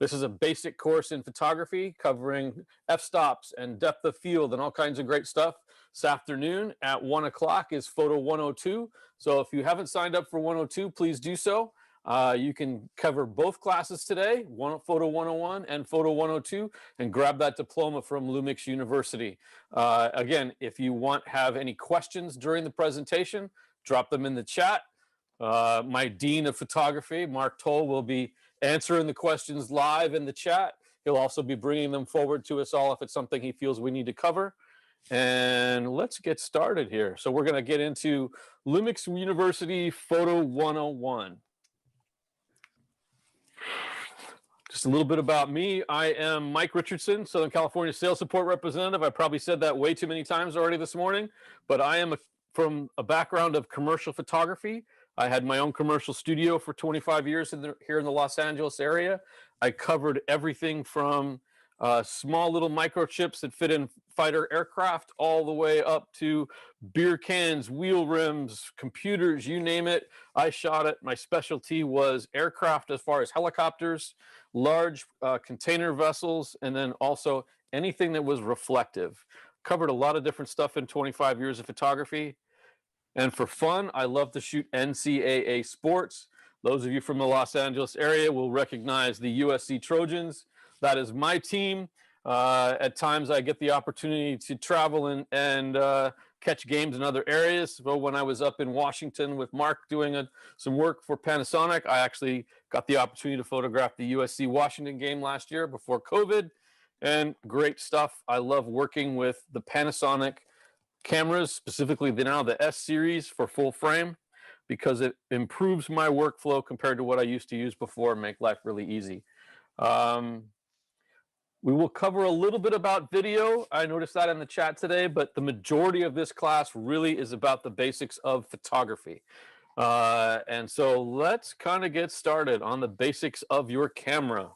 This is a basic course in photography covering f-stops and depth of field and all kinds of great stuff. This afternoon at 1 o'clock is Photo 102. So if you haven't signed up for 102, please do so. You can cover both classes today, Photo 101 and Photo 102, and grab that diploma from LUMIX University. Again, if you have any questions during the presentation, drop them in the chat. My Dean of Photography, Mark Toll, will be answering the questions live in the chat. He'll also be bringing them forward to us all if it's something he feels we need to cover. And let's get started here. So we're going to get into LUMIX University Photo 101. Just a little bit about me. I am Mike Richardson, Southern California Sales Support Representative. I probably said that way too many times already this morning, but I am from a background of commercial photography. I had my own commercial studio for 25 years here in the Los Angeles area. I covered everything from small little microchips that fit in fighter aircraft all the way up to beer cans, wheel rims, computers, you name it. I shot it. My specialty was aircraft as far as helicopters, large container vessels, and then also anything that was reflective. Covered a lot of different stuff in 25 years of photography. And for fun, I love to shoot NCAA sports. Those of you from the Los Angeles area will recognize the USC Trojans. That is my team. At times I get the opportunity to travel and catch games in other areas. So when I was up in Washington with Mark doing some work for Panasonic, I actually got the opportunity to photograph the USC Washington game last year before COVID. And great stuff. I love working with the Panasonic cameras, specifically now the S series for full frame, because it improves my workflow compared to what I used to use before and make life really easy. We will cover a little bit about video. I noticed that in the chat today, but the majority of this class really is about the basics of photography. And so let's kind of get started on the basics of your camera.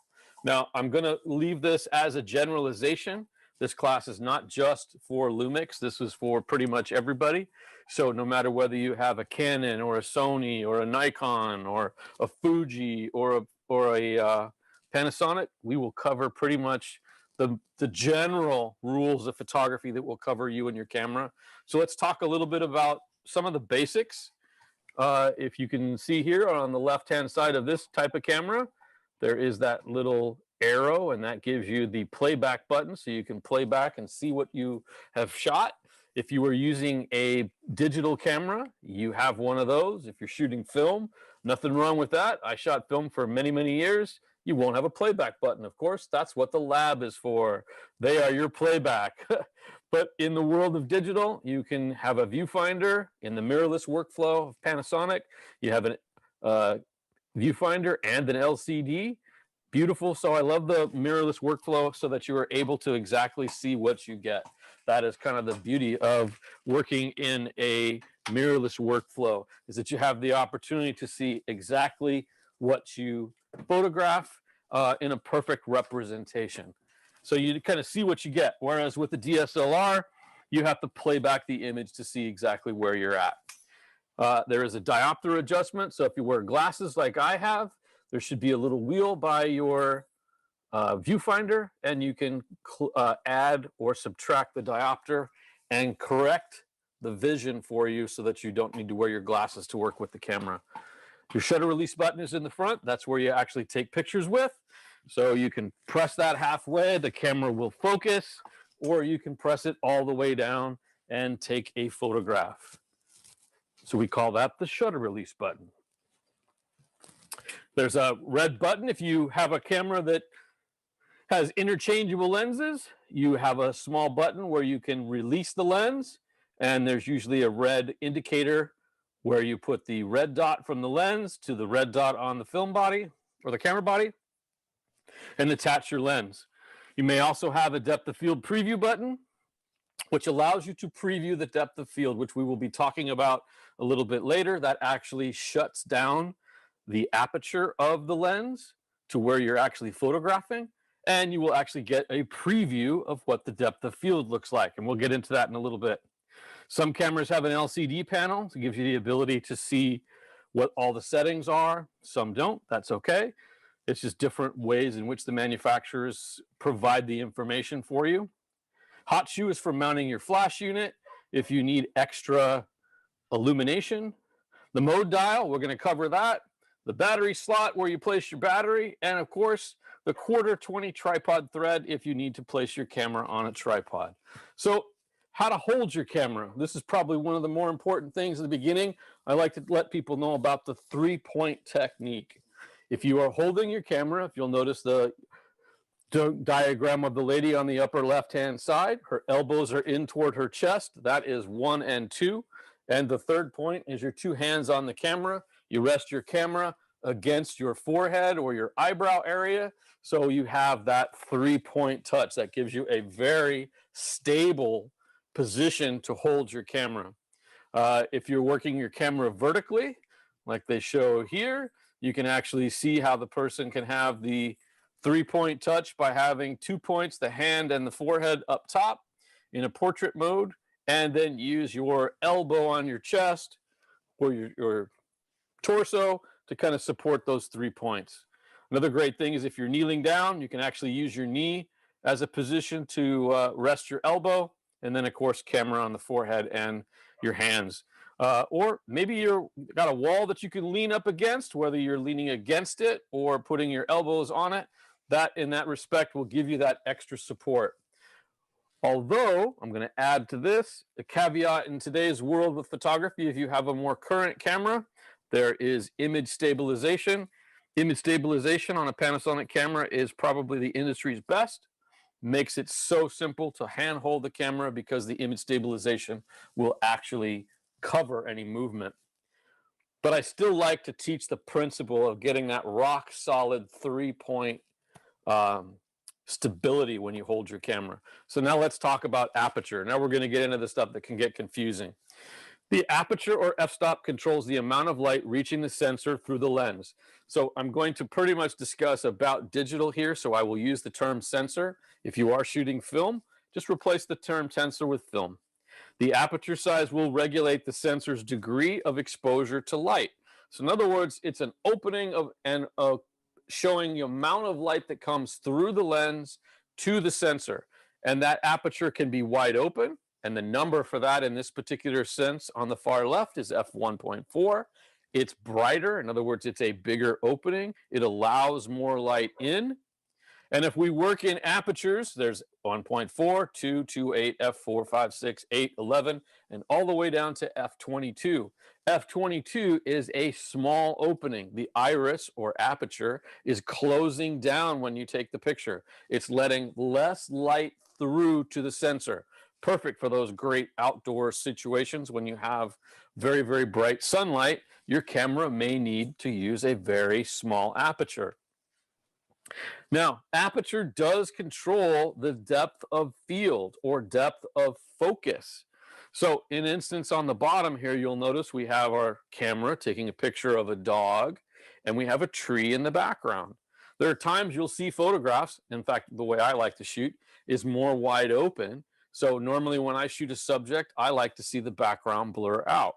Now, I'm going to leave this as a generalization. This class is not just for LUMIX. This is for pretty much everybody. So no matter whether you have a Canon or a Sony or a Nikon or a Fuji or a Panasonic, we will cover pretty much the general rules of photography that will cover you and your camera. So let's talk a little bit about some of the basics. If you can see here on the left-hand side of this type of camera, there is that little arrow, and that gives you the playback button, so you can play back and see what you have shot. If you were using a digital camera, you have one of those. If you're shooting film, nothing wrong with that. I shot film for many, many years. You won't have a playback button, of course. That's what the lab is for. They are your playback. But in the world of digital, you can have a viewfinder. In the mirrorless workflow of Panasonic, you have a viewfinder and an LCD. Beautiful. So I love the mirrorless workflow so that you are able to exactly see what you get. That is kind of the beauty of working in a mirrorless workflow, is that you have the opportunity to see exactly what you photograph in a perfect representation. So you kind of see what you get. Whereas with the DSLR, you have to play back the image to see exactly where you're at. There is a diopter adjustment. So if you wear glasses like I have, there should be a little wheel by your viewfinder, and you can add or subtract the diopter and correct the vision for you so that you don't need to wear your glasses to work with the camera. Your shutter release button is in the front. That's where you actually take pictures with. So you can press that halfway, the camera will focus, or you can press it all the way down and take a photograph. So we call that the shutter release button. There's a red button. If you have a camera that has interchangeable lenses, you have a small button where you can release the lens, and there's usually a red indicator where you put the red dot from the lens to the red dot on the film body or the camera body and attach your lens. You may also have a depth of field preview button, which allows you to preview the depth of field, which we will be talking about a little bit later. That actually shuts down the aperture of the lens to where you're actually photographing, and you will actually get a preview of what the depth of field looks like. And we'll get into that in a little bit. Some cameras have an LCD panel. So it gives you the ability to see what all the settings are. Some don't. That's okay. It's just different ways in which the manufacturers provide the information for you. Hot shoe is for mounting your flash unit if you need extra illumination. The mode dial, we're going to cover that. The battery slot where you place your battery, and of course the 1/4 tripod thread if you need to place your camera on a tripod. So how to hold your camera. This is probably one of the more important things at the beginning. I like to let people know about the 3-point technique. If you are holding your camera, if you'll notice the diagram of the lady on the upper left-hand side, her elbows are in toward her chest. That is 1 and 2. And the 3rd point is your 2 hands on the camera. You rest your camera against your forehead or your eyebrow area. So you have that 3-point touch that gives you a very stable position to hold your camera. If you're working your camera vertically, like they show here, you can actually see how the person can have the 3-point touch by having 2 points, the hand and the forehead up top in a portrait mode, and then use your elbow on your chest or your torso to kind of support those 3 points. Another great thing is if you're kneeling down, you can actually use your knee as a position to rest your elbow, and then of course camera on the forehead and your hands. Or maybe you've got a wall that you can lean up against, whether you're leaning against it or putting your elbows on it. That in that respect will give you that extra support. Although, I'm going to add to this, a caveat in today's world with photography, if you have a more current camera, there is image stabilization. Image stabilization on a Panasonic camera is probably the industry's best. Makes it so simple to handhold the camera because the image stabilization will actually cover any movement. But I still like to teach the principle of getting that rock solid 3-point stability when you hold your camera. So now let's talk about aperture. Now we're going to get into the stuff that can get confusing. The aperture or f-stop controls the amount of light reaching the sensor through the lens. So I'm going to pretty much discuss about digital here, so I will use the term sensor. If you are shooting film, just replace the term sensor with film. The aperture size will regulate the sensor's degree of exposure to light. So in other words, it's an opening of and showing the amount of light that comes through the lens to the sensor. And that aperture can be wide open. And the number for that in this particular sense on the far left is f1.4. It's brighter. In other words, it's a bigger opening. It allows more light in. And if we work in apertures, there's 1.4, 2, 2, 8, f4, 5, 6, 8, 11, and all the way down to f22. F22 is a small opening. The iris or aperture is closing down when you take the picture. It's letting less light through to the sensor. Perfect for those great outdoor situations when you have very, very bright sunlight. Your camera may need to use a very small aperture. Now, aperture does control the depth of field or depth of focus. So in instance on the bottom here, you'll notice we have our camera taking a picture of a dog and we have a tree in the background. There are times you'll see photographs. In fact, the way I like to shoot is more wide open. So normally when I shoot a subject, I like to see the background blur out.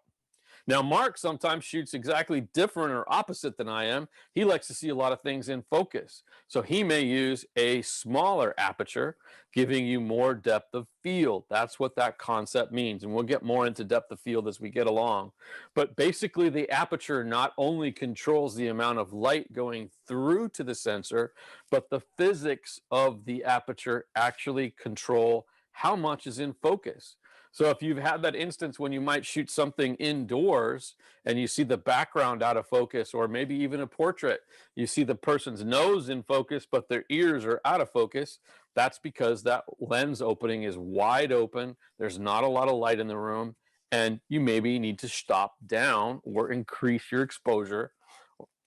Now, Mark sometimes shoots exactly different or opposite than I am. He likes to see a lot of things in focus. So he may use a smaller aperture, giving you more depth of field. That's what that concept means. And we'll get more into depth of field as we get along. But basically, the aperture not only controls the amount of light going through to the sensor, but the physics of the aperture actually control how much is in focus. So if you've had that instance when you might shoot something indoors and you see the background out of focus, or maybe even a portrait, you see the person's nose in focus, but their ears are out of focus, that's because that lens opening is wide open. There's not a lot of light in the room, and you maybe need to stop down or increase your exposure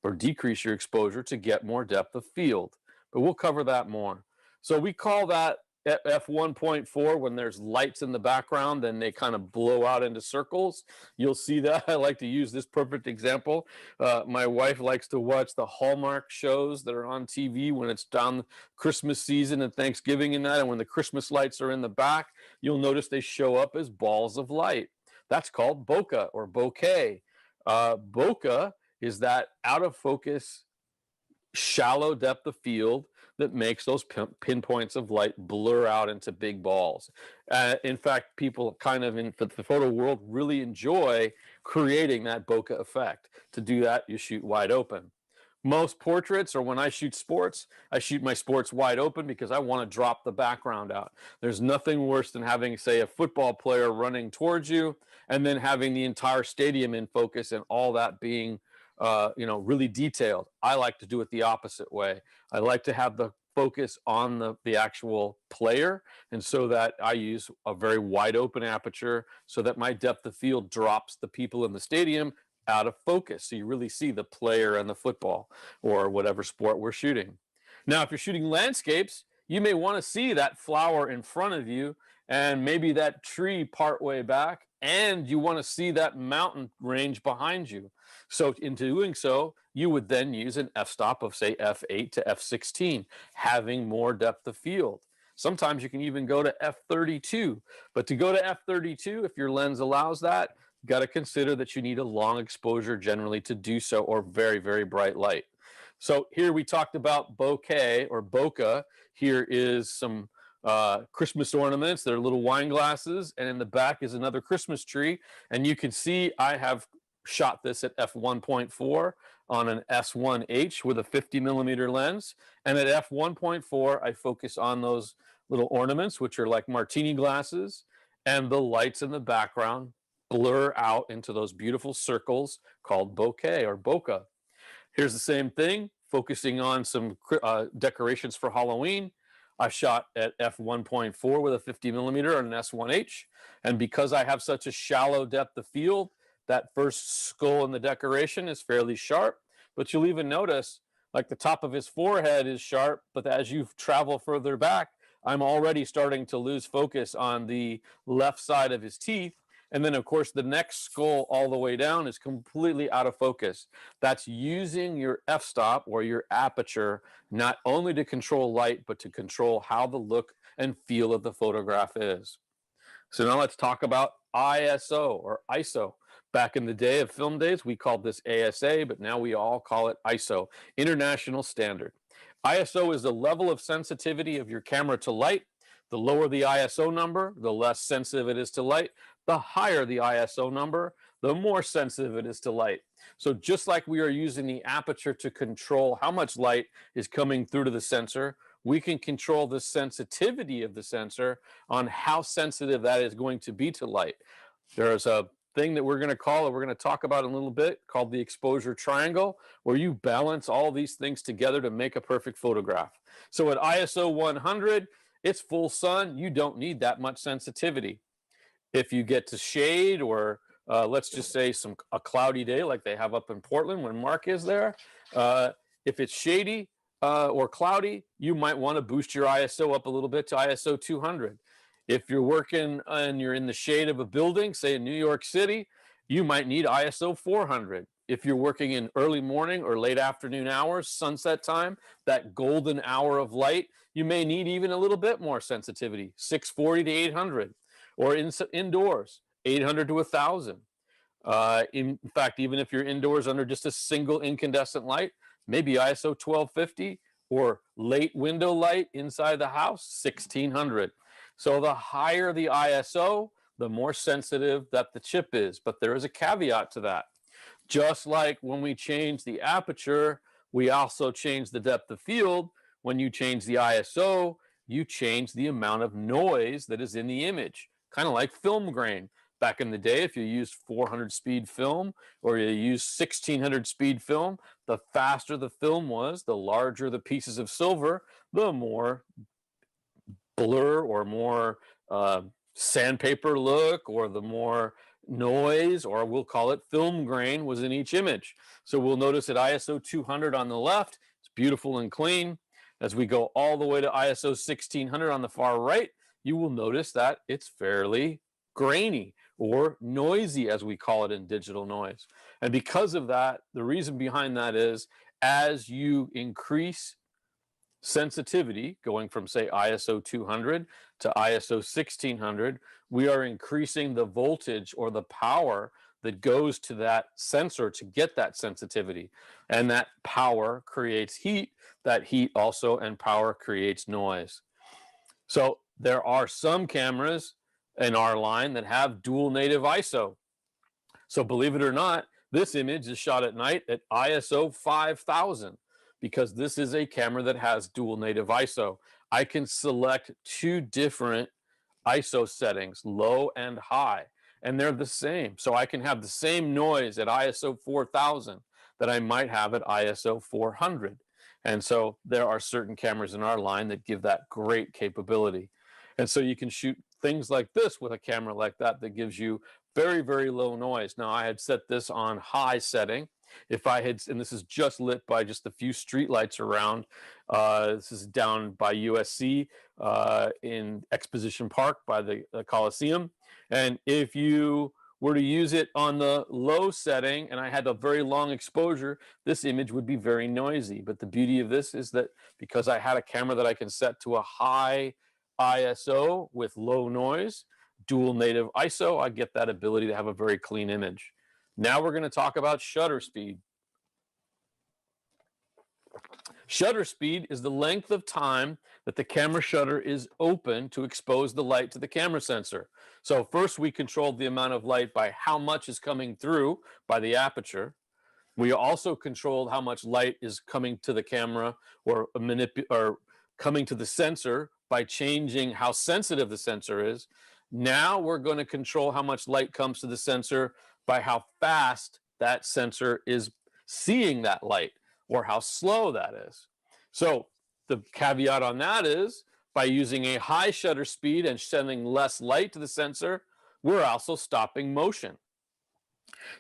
or decrease your exposure to get more depth of field. But we'll cover that more. So we call that f1.4 when there's lights in the background and they kind of blow out into circles. You'll see that. I like to use this perfect example. My wife likes to watch the Hallmark shows that are on TV when it's down Christmas season and Thanksgiving and that, and when the Christmas lights are in the back, you'll notice they show up as balls of light. That's called bokeh or bokeh. Bokeh is that out of focus shallow depth of field that makes those pinpoints of light blur out into big balls. In fact, people kind of in the photo world really enjoy creating that bokeh effect. To do that, you shoot wide open. Most portraits, or when I shoot sports, I shoot my sports wide open because I want to drop the background out. There's nothing worse than having, say, a football player running towards you and then having the entire stadium in focus and all that being really detailed. I like to do it the opposite way. I like to have the focus on the actual player, and so that I use a very wide open aperture so that my depth of field drops the people in the stadium out of focus. So you really see the player and the football or whatever sport we're shooting. Now, if you're shooting landscapes, you may want to see that flower in front of you and maybe that tree partway back, and you want to see that mountain range behind you. So in doing so, you would then use an f-stop of say f8 to f16, having more depth of field. Sometimes you can even go to f32, but to go to f32, if your lens allows that, you got to consider that you need a long exposure generally to do so, or very, very bright light. So here we talked about bokeh or bokeh. Here is some Christmas ornaments. They're little wine glasses, and in the back is another Christmas tree. And you can see I have shot this at f1.4 on an S1H with a 50 millimeter lens. And at f1.4, I focus on those little ornaments, which are like martini glasses, and the lights in the background blur out into those beautiful circles called bokeh or bokeh. Here's the same thing, focusing on some decorations for Halloween. I shot at f1.4 with a 50 millimeter on an S1H. And because I have such a shallow depth of field, that first skull in the decoration is fairly sharp. But you'll even notice like the top of his forehead is sharp, but as you travel further back, I'm already starting to lose focus on the left side of his teeth. And then, of course, the next skull all the way down is completely out of focus. That's using your f-stop or your aperture not only to control light, but to control how the look and feel of the photograph is. So now let's talk about ISO or ISO. Back in the day of film days, we called this ASA, but now we all call it ISO, International Standard. ISO is the level of sensitivity of your camera to light. The lower the ISO number, the less sensitive it is to light. The higher the ISO number, the more sensitive it is to light. So just like we are using the aperture to control how much light is coming through to the sensor, we can control the sensitivity of the sensor on how sensitive that is going to be to light. There's a thing that we're going to talk about in a little bit called the exposure triangle, where you balance all these things together to make a perfect photograph. So at ISO 100, it's full sun. You don't need that much sensitivity. If you get to shade or let's just say a cloudy day like they have up in Portland when Mark is there, if it's shady or cloudy, you might want to boost your ISO up a little bit to ISO 200. If you're working and you're in the shade of a building, say in New York City, you might need ISO 400. If you're working in early morning or late afternoon hours, sunset time, that golden hour of light, you may need even a little bit more sensitivity, 640 to 800. Or indoors, 800 to 1,000. In fact, even if you're indoors under just a single incandescent light, maybe ISO 1250, or late window light inside the house, 1600. So the higher the ISO, the more sensitive that the chip is. But there is a caveat to that. Just like when we change the aperture, we also change the depth of field. When you change the ISO, you change the amount of noise that is in the image. Kind of like film grain. Back in the day, if you used 400 speed film or you used 1600 speed film, the faster the film was, the larger the pieces of silver, the more blur or more sandpaper look, or the more noise, or we'll call it film grain, was in each image. So we'll notice at ISO 200 on the left, it's beautiful and clean. As we go all the way to ISO 1600 on the far right, you will notice that it's fairly grainy or noisy, as we call it in digital noise. And because of that, the reason behind that is as you increase sensitivity, going from say ISO 200 to ISO 1600, we are increasing the voltage or the power that goes to that sensor to get that sensitivity. And that power creates heat. That heat also and power creates noise. So there are some cameras in our line that have dual native ISO. So believe it or not, this image is shot at night at ISO 5000 because this is a camera that has dual native ISO. I can select two different ISO settings, low and high, and they're the same. So I can have the same noise at ISO 4000 that I might have at ISO 400. And so there are certain cameras in our line that give that great capability. And so you can shoot things like this with a camera like that that gives you very, very low noise. Now I had set this on high setting. If I had, and this is just lit by just a few street lights around, this is down by USC in Exposition Park by the Coliseum. And if you were to use it on the low setting and I had a very long exposure, this image would be very noisy. But the beauty of this is that because I had a camera that I can set to a high ISO with low noise, dual native ISO, I get that ability to have a very clean image. Now we're going to talk about shutter speed. Shutter speed is the length of time that the camera shutter is open to expose the light to the camera sensor. So first we controlled the amount of light by how much is coming through by the aperture. We also controlled how much light is coming to the camera or coming to the sensor by changing how sensitive the sensor is. Now we're going to control how much light comes to the sensor by how fast that sensor is seeing that light or how slow that is. So the caveat on that is by using a high shutter speed and sending less light to the sensor, we're also stopping motion.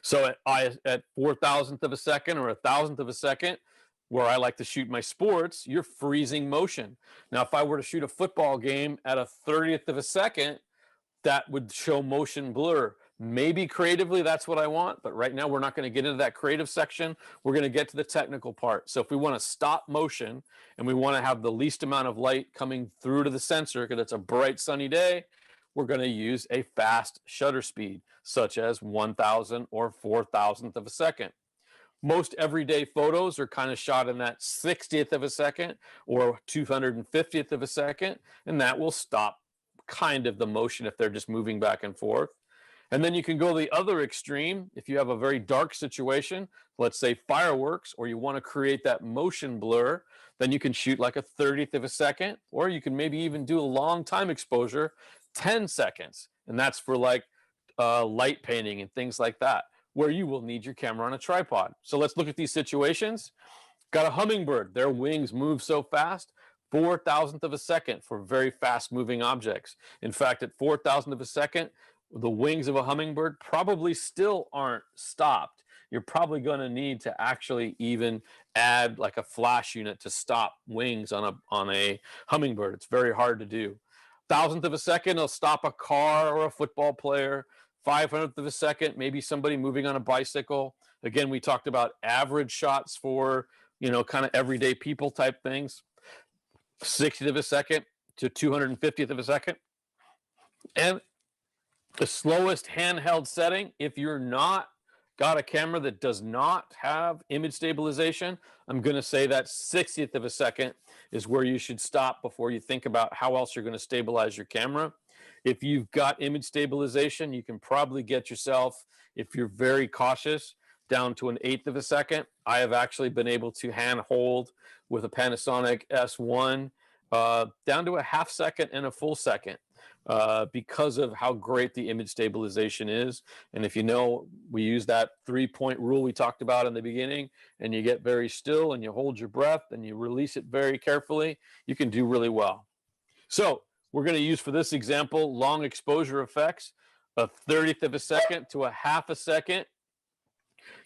So at 4,000th of a second or 1,000th of a second, where I like to shoot my sports, you're freezing motion. Now, if I were to shoot a football game at a 30th of a second, that would show motion blur. Maybe creatively that's what I want, but right now we're not going to get into that creative section. We're going to get to the technical part. So if we want to stop motion and we want to have the least amount of light coming through to the sensor because it's a bright sunny day, we're going to use a fast shutter speed, such as 1,000 or 4,000th of a second. Most everyday photos are kind of shot in that 60th of a second or 250th of a second, and that will stop kind of the motion if they're just moving back and forth. And then you can go the other extreme. If you have a very dark situation, let's say fireworks, or you want to create that motion blur, then you can shoot like a 30th of a second, or you can maybe even do a long time exposure, 10 seconds. And that's for like light painting and things like that, where you will need your camera on a tripod. So let's look at these situations. Got a hummingbird. Their wings move so fast, 4,000th of a second for very fast moving objects. In fact, at 4,000th of a second, the wings of a hummingbird probably still aren't stopped. You're probably going to need to actually even add like a flash unit to stop wings on a hummingbird. It's very hard to do. 1,000th of a second, it'll stop a car or a football player. 500th of a second, maybe somebody moving on a bicycle. Again, we talked about average shots for, kind of everyday people type things. 60th of a second to 250th of a second. And the slowest handheld setting, if you're not got a camera that does not have image stabilization, I'm going to say that 60th of a second is where you should stop before you think about how else you're going to stabilize your camera. If you've got image stabilization, you can probably get yourself, if you're very cautious, down to an 1/8 of a second. I have actually been able to hand hold with a Panasonic S1 down to a 1/2 second and a full second because of how great the image stabilization is. And if you know, we use that 3-point rule we talked about in the beginning, and you get very still and you hold your breath and you release it very carefully, you can do really well. So we're going to use for this example long exposure effects, a 30th of a second to a 1/2 a second.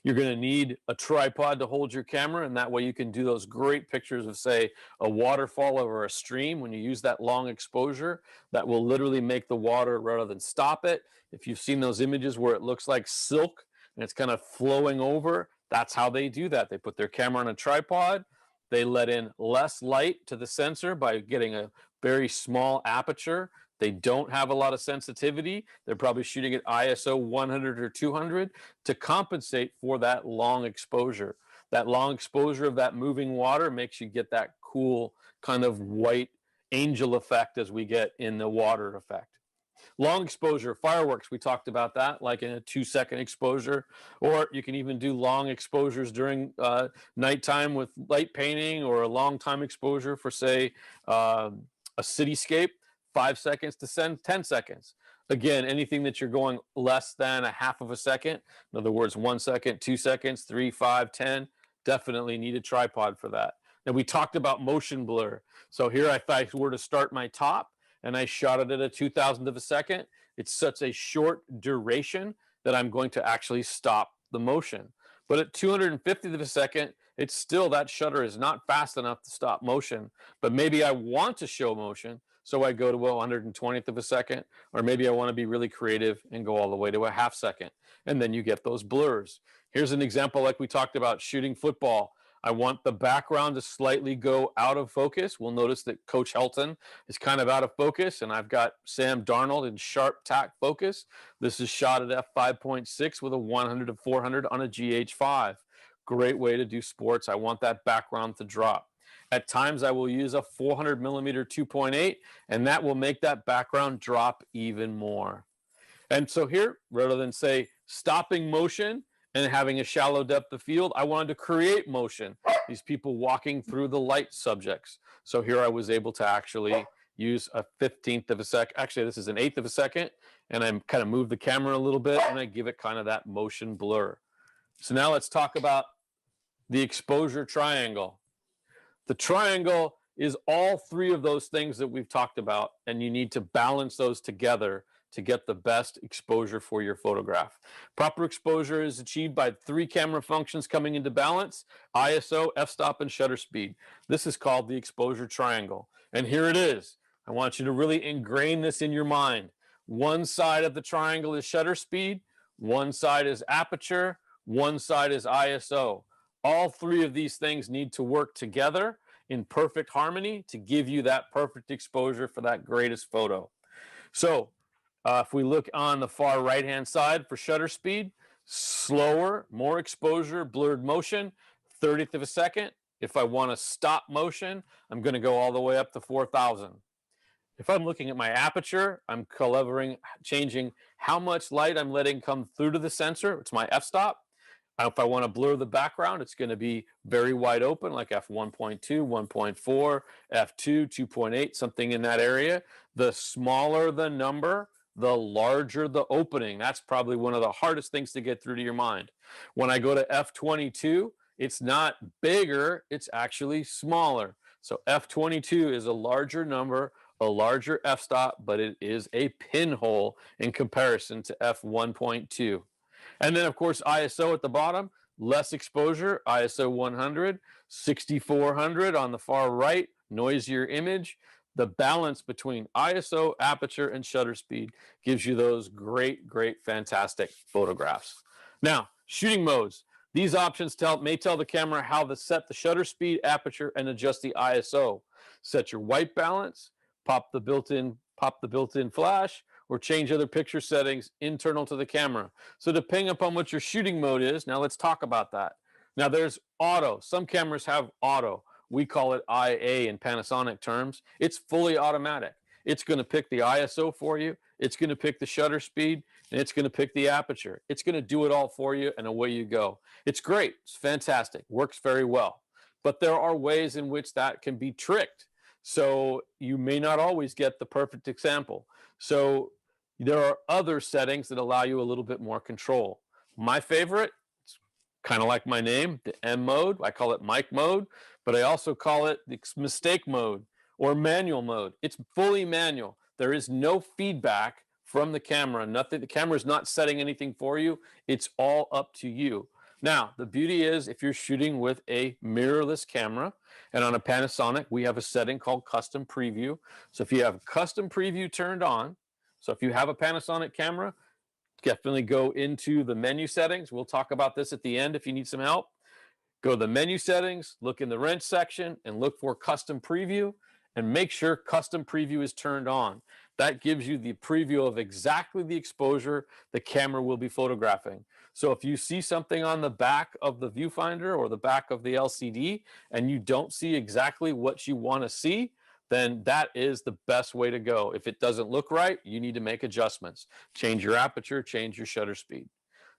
You're going to need a tripod to hold your camera, and that way you can do those great pictures of, say, a waterfall over a stream. When you use that long exposure, that will literally make the water rather than stop it. If you've seen those images where it looks like silk and it's kind of flowing over, that's how they do that. They put their camera on a tripod. They let in less light to the sensor by getting a very small aperture. They don't have a lot of sensitivity. They're probably shooting at ISO 100 or 200 to compensate for that long exposure. That long exposure of that moving water makes you get that cool kind of white angel effect as we get in the water effect. Long exposure, fireworks, we talked about that, like in a 2-second exposure, or you can even do long exposures during nighttime with light painting, or a long time exposure for, say, a cityscape, 5 seconds to 10 seconds. Again, anything that you're going less than a half of a second, in other words, 1 second, 2 seconds, 3, 5, 10, definitely need a tripod for that. Now, we talked about motion blur. So here, if I were to start my top and I shot it at a 2,000th of a second, it's such a short duration that I'm going to actually stop the motion. But at 250th of a second, it's still, that shutter is not fast enough to stop motion. But maybe I want to show motion, so I go to 120th of a second, or maybe I want to be really creative and go all the way to a half second. And then you get those blurs. Here's an example like we talked about shooting football. I want the background to slightly go out of focus. We'll notice that Coach Helton is kind of out of focus, and I've got Sam Darnold in sharp tack focus. This is shot at f5.6 with a 100 to 400 on a GH5. Great way to do sports. I want that background to drop. At times, I will use a 400 millimeter 2.8, and that will make that background drop even more. And so here, rather than say stopping motion and having a shallow depth of field, I wanted to create motion. These people walking through the light subjects. So here I was able to actually use a 15th of a second. Actually, this is an 1/8 of a second. And I kind of move the camera a little bit and I give it kind of that motion blur. So now let's talk about the exposure triangle. The triangle is all three of those things that we've talked about, and you need to balance those together to get the best exposure for your photograph. Proper exposure is achieved by 3 camera functions coming into balance: ISO, f-stop, and shutter speed. This is called the exposure triangle. And here it is. I want you to really ingrain this in your mind. One side of the triangle is shutter speed, one side is aperture, one side is ISO. All three of these things need to work together in perfect harmony to give you that perfect exposure for that greatest photo. So if we look on the far right-hand side for shutter speed, slower, more exposure, blurred motion, 30th of a second. If I want to stop motion, I'm going to go all the way up to 4,000. If I'm looking at my aperture, I'm changing how much light I'm letting come through to the sensor. It's my f-stop. If I want to blur the background, it's going to be very wide open, like f1.2, 1.4, f2, 2.8, something in that area. The smaller the number, the larger the opening. That's probably one of the hardest things to get through to your mind. When I go to f22, it's not bigger, it's actually smaller. So f22 is a larger number, a larger f-stop, but it is a pinhole in comparison to f1.2. And then, of course, ISO at the bottom, less exposure, ISO 100, 6400 on the far right, noisier image. The balance between ISO, aperture, and shutter speed gives you those great, great, fantastic photographs. Now, shooting modes. These options may tell the camera how to set the shutter speed, aperture, and adjust the ISO. Set your white balance, pop the built-in flash, or change other picture settings internal to the camera. So depending upon what your shooting mode is, now let's talk about that. Now there's auto. Some cameras have auto. We call it IA in Panasonic terms. It's fully automatic. It's going to pick the ISO for you. It's going to pick the shutter speed, and it's going to pick the aperture. It's going to do it all for you, and away you go. It's great. It's fantastic. Works very well. But there are ways in which that can be tricked. So you may not always get the perfect example. So there are other settings that allow you a little bit more control. My favorite, it's kind of like my name, the M mode. I call it mic mode, but I also call it the mistake mode or manual mode. It's fully manual. There is no feedback from the camera. Nothing. The camera is not setting anything for you. It's all up to you. Now, the beauty is if you're shooting with a mirrorless camera, and on a Panasonic, we have a setting called custom preview. So if you have custom preview turned on, so if you have a Panasonic camera, definitely go into the menu settings. We'll talk about this at the end if you need some help. Go to the menu settings, look in the wrench section, and look for custom preview. and make sure custom preview is turned on. That gives you the preview of exactly the exposure the camera will be photographing. So if you see something on the back of the viewfinder or the back of the LCD and you don't see exactly what you want to see, then that is the best way to go. If it doesn't look right, you need to make adjustments. Change your aperture, change your shutter speed.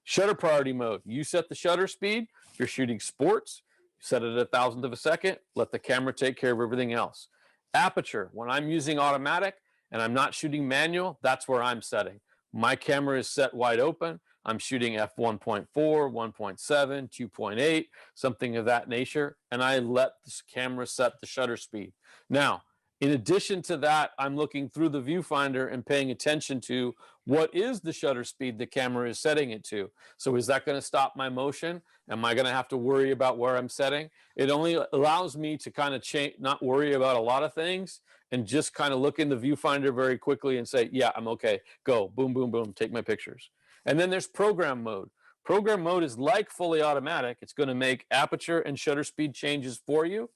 Shutter priority mode. You set the shutter speed. If you're shooting sports, set it at 1,000th of a second. Let the camera take care of everything else. Aperture. When I'm using automatic and I'm not shooting manual, that's where I'm setting. My camera is set wide open. I'm shooting f1.4, 1.7, 2.8, something of that nature, and I let this camera set the shutter speed. Now, in addition to that, I'm looking through the viewfinder and paying attention to what is the shutter speed the camera is setting it to. So is that going to stop my motion? Am I going to have to worry about where I'm setting? It only allows me to kind of change, not worry about a lot of things, and just kind of look in the viewfinder very quickly and say, yeah, I'm okay. Go, boom, boom, boom, take my pictures. And then there's program mode. Program mode is like fully automatic. It's going to make aperture and shutter speed changes for you,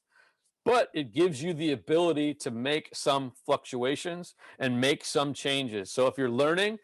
but it gives you the ability to make some fluctuations and make some changes. So if you're learning,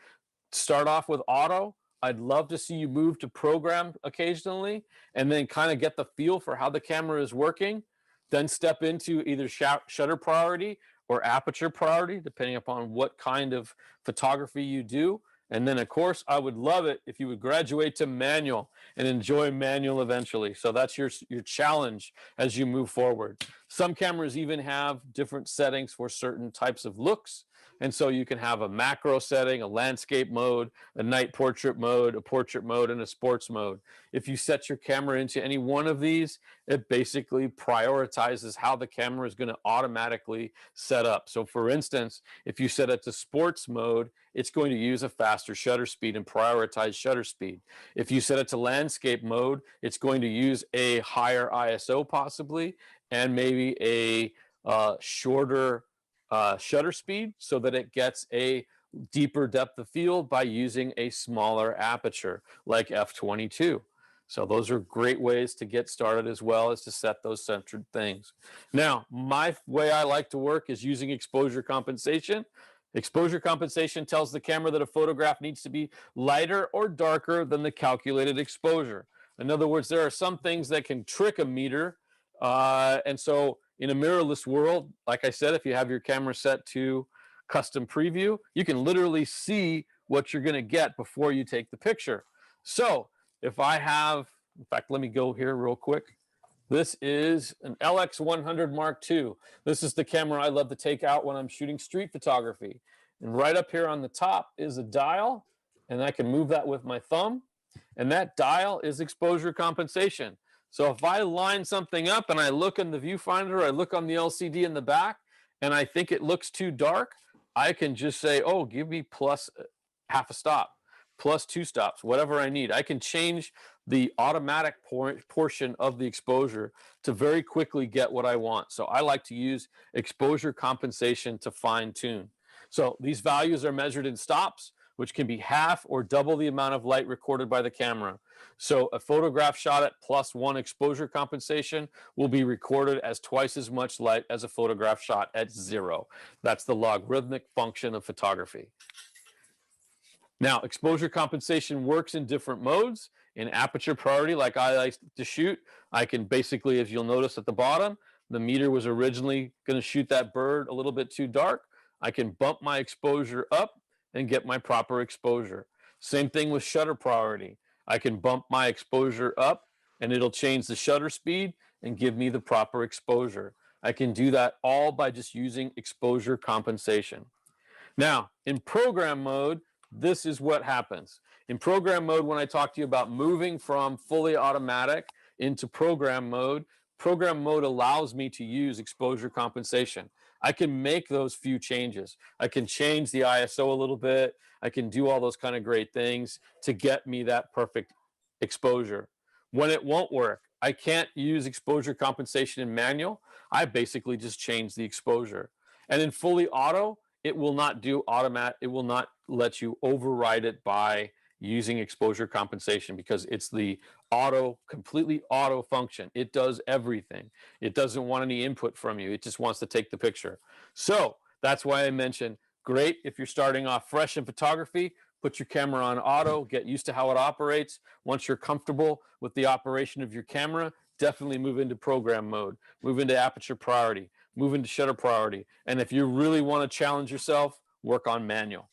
start off with auto. I'd love to see you move to program occasionally and then kind of get the feel for how the camera is working. Then step into either shutter priority or aperture priority, depending upon what kind of photography you do. And then, of course, I would love it if you would graduate to manual and enjoy manual eventually. So that's your challenge as you move forward. Some cameras even have different settings for certain types of looks. And so you can have a macro setting, a landscape mode, a night portrait mode, a portrait mode, and a sports mode. If you set your camera into any one of these, it basically prioritizes how the camera is going to automatically set up. So for instance, if you set it to sports mode, it's going to use a faster shutter speed and prioritize shutter speed. If you set it to landscape mode, it's going to use a higher ISO possibly, and maybe a shorter shutter speed so that it gets a deeper depth of field by using a smaller aperture like f22. So those are great ways to get started, as well as to set those centered things. Now, my way I like to work is using exposure compensation. Exposure compensation tells the camera that a photograph needs to be lighter or darker than the calculated exposure. In other words, there are some things that can trick a meter. And so in a mirrorless world, like I said, if you have your camera set to custom preview, you can literally see what you're going to get before you take the picture. So if I have, in fact, let me go here real quick. This is an LX100 Mark II. This is the camera I love to take out when I'm shooting street photography. And right up here on the top is a dial, and I can move that with my thumb. And that dial is exposure compensation. So if I line something up and I look in the viewfinder, I look on the LCD in the back, and I think it looks too dark, I can just say, oh, give me plus half a stop, plus 2 stops, whatever I need. I can change the automatic portion of the exposure to very quickly get what I want. So I like to use exposure compensation to fine tune. So these values are measured in stops, which can be half or double the amount of light recorded by the camera. So a photograph shot at +1 exposure compensation will be recorded as twice as much light as a photograph shot at 0. That's the logarithmic function of photography. Now, exposure compensation works in different modes. In aperture priority, like I like to shoot, I can basically, as you'll notice at the bottom, the meter was originally going to shoot that bird a little bit too dark. I can bump my exposure up and get my proper exposure. Same thing with shutter priority. I can bump my exposure up and it'll change the shutter speed and give me the proper exposure. I can do that all by just using exposure compensation. Now, in program mode, this is what happens. In program mode, when I talk to you about moving from fully automatic into program mode allows me to use exposure compensation. I can make those few changes. I can change the ISO a little bit. I can do all those kind of great things to get me that perfect exposure. When it won't work, I can't use exposure compensation in manual. I basically just change the exposure. And in fully auto, it will not do automatic. It will not let you override it by using exposure compensation because it's the completely auto function. It does everything. It doesn't want any input from you. It just wants to take the picture. So that's why I mentioned, great if you're starting off fresh in photography, put your camera on auto, get used to how it operates. Once you're comfortable with the operation of your camera, definitely move into program mode, move into aperture priority, move into shutter priority. And if you really want to challenge yourself, work on manual.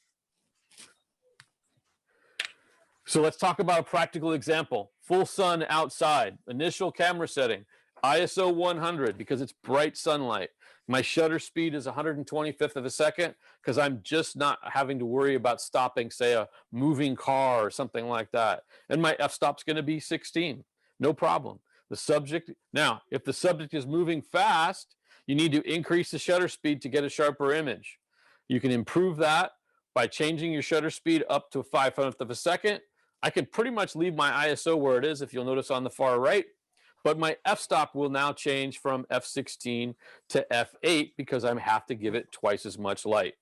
So let's talk about a practical example. Full sun outside, initial camera setting, ISO 100 because it's bright sunlight. My shutter speed is 125th of a second because I'm just not having to worry about stopping, say, a moving car or something like that. And my f-stop's going to be 16. No problem. The subject, now, if the subject is moving fast, you need to increase the shutter speed to get a sharper image. You can improve that by changing your shutter speed up to 500th of a second. I can pretty much leave my ISO where it is, if you'll notice on the far right, but my f-stop will now change from f16 to f8 because I have to give it twice as much light.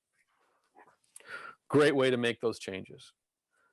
Great way to make those changes.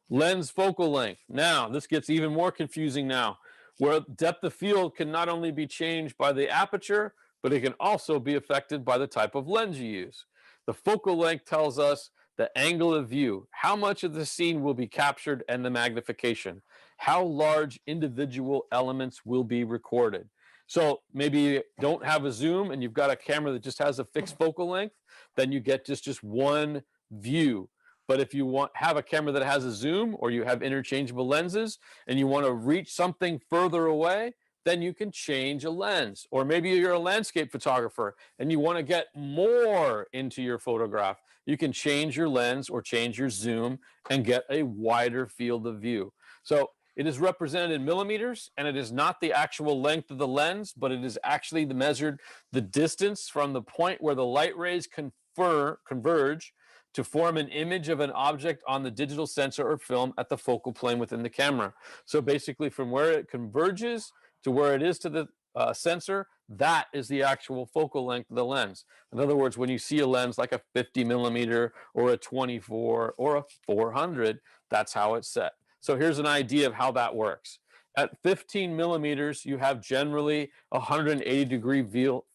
Lens focal length. Now, this gets even more confusing now, where depth of field can not only be changed by the aperture, but it can also be affected by the type of lens you use. The focal length tells us the angle of view, how much of the scene will be captured, and the magnification, how large individual elements will be recorded. So maybe you don't have a zoom and you've got a camera that just has a fixed focal length, then you get just one view. But if you have a camera that has a zoom, or you have interchangeable lenses and you want to reach something further away, then you can change a lens. Or maybe you're a landscape photographer and you want to get more into your photograph. You can change your lens or change your zoom and get a wider field of view. So it is represented in millimeters, and it is not the actual length of the lens, but it is actually measured the distance from the point where the light rays converge to form an image of an object on the digital sensor or film at the focal plane within the camera. So basically, from where it converges to where it is to the sensor, that is the actual focal length of the lens. In other words, when you see a lens like a 50 millimeter or a 24 or a 400, that's how it's set. So here's an idea of how that works. At 15 millimeters, you have generally a 180-degree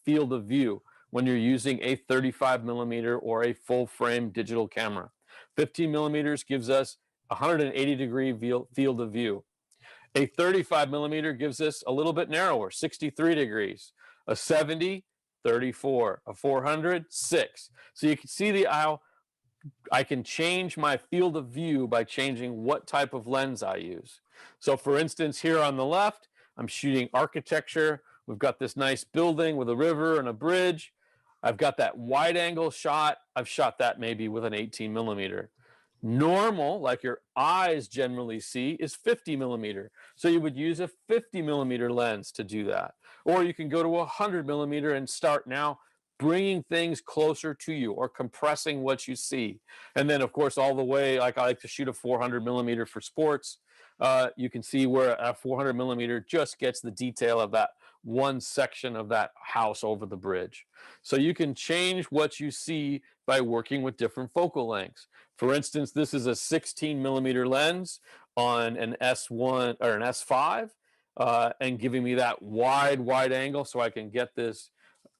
field of view when you're using a 35 millimeter or a full frame digital camera. 15 millimeters gives us a 180-degree field of view. A 35 millimeter gives us a little bit narrower, 63 degrees. A 70, 34. A 400, 6. So you can see the aisle. I can change my field of view by changing what type of lens I use. So for instance, here on the left, I'm shooting architecture. We've got this nice building with a river and a bridge. I've got that wide angle shot. I've shot that maybe with an 18 millimeter. Normal, like your eyes generally see, is 50 millimeter. So you would use a 50 millimeter lens to do that. Or you can go to 100 millimeter and start now bringing things closer to you or compressing what you see. And then, of course, all the way, like I like to shoot a 400 millimeter for sports. You can see where a 400 millimeter just gets the detail of that one section of that house over the bridge. So you can change what you see by working with different focal lengths. For instance, this is a 16 millimeter lens on an S1 or an S5, and giving me that wide angle so I can get this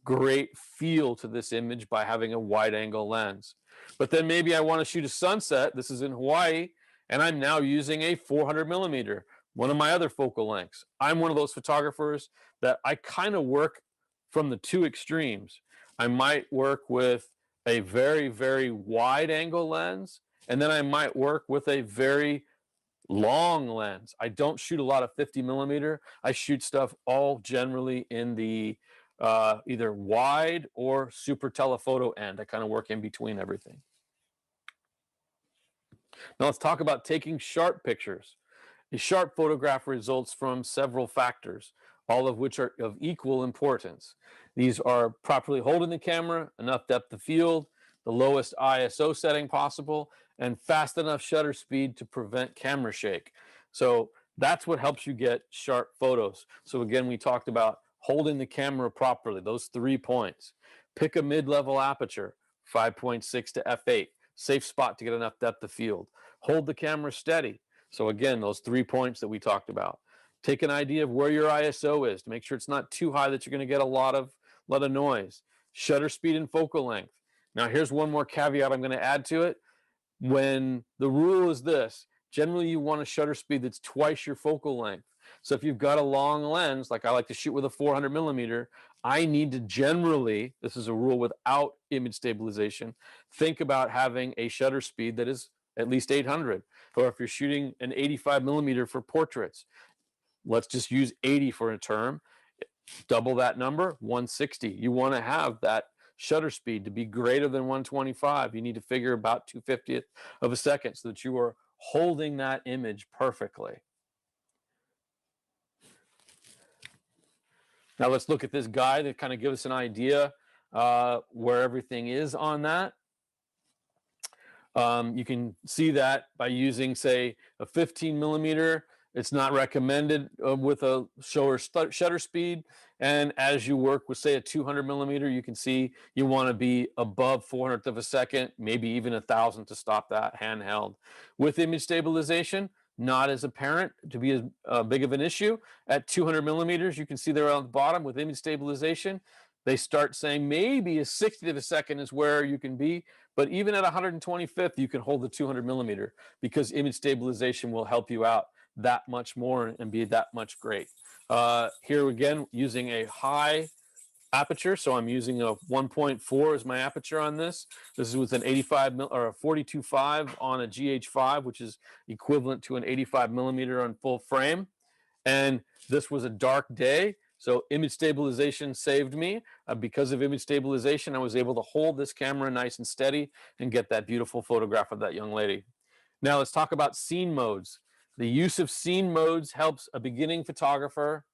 great feel to this image by having a wide angle lens. But then maybe I want to shoot a sunset. This is in Hawaii, and I'm now using a 400 millimeter, one of my other focal lengths. I'm one of those photographers that I kind of work from the two extremes. I might work with a very wide angle lens, and then I might work with a very long lens. I don't shoot a lot of 50 millimeter. I shoot stuff all generally in the either wide or super telephoto end. I kind of work in between everything. Now let's talk about taking sharp pictures. A sharp photograph results from several factors, all of which are of equal importance. These are properly holding the camera, enough depth of field, the lowest ISO setting possible, and fast enough shutter speed to prevent camera shake. So that's what helps you get sharp photos. So again, we talked about holding the camera properly, those 3 points. Pick a mid-level aperture, 5.6 to f8, safe spot to get enough depth of field. Hold the camera steady. So again, those 3 points that we talked about. Take an idea of where your ISO is to make sure it's not too high that you're going to get a lot of noise. Shutter speed and focal length. Now here's one more caveat I'm going to add to it. When the rule is this, generally you want a shutter speed that's twice your focal length. So if you've got a long lens, like I like to shoot with a 400 millimeter, I need to generally, this is a rule without image stabilization, think about having a shutter speed that is at least 800. Or if you're shooting an 85 millimeter for portraits, let's just use 80 for a term, double that number, 160. You want to have that shutter speed to be greater than 125. You need to figure about 2/50th of a second so that you are holding that image perfectly. Now let's look at this guide to kind of give us an idea where everything is on that. You can see that by using, say, a 15 millimeter. It's not recommended with a slower shutter speed. And as you work with, say, a 200 millimeter, you can see you want to be above 400th of a second, maybe even 1,000 to stop that handheld. With image stabilization, not as apparent to be as big of an issue. At 200 millimeters, you can see there on the bottom with image stabilization, they start saying maybe a 60th of a second is where you can be. But even at 125th, you can hold the 200 millimeter because image stabilization will help you out that much more and be that much great. Here again, using a high aperture, so I'm using a 1.4 as my aperture on this. This is with an 85 or a 42.5 on a GH5, which is equivalent to an 85 millimeter on full frame. And this was a dark day, so image stabilization saved me. Because of image stabilization, I was able to hold this camera nice and steady and get that beautiful photograph of that young lady. Now let's talk about scene modes. The use of scene modes helps a beginning photographer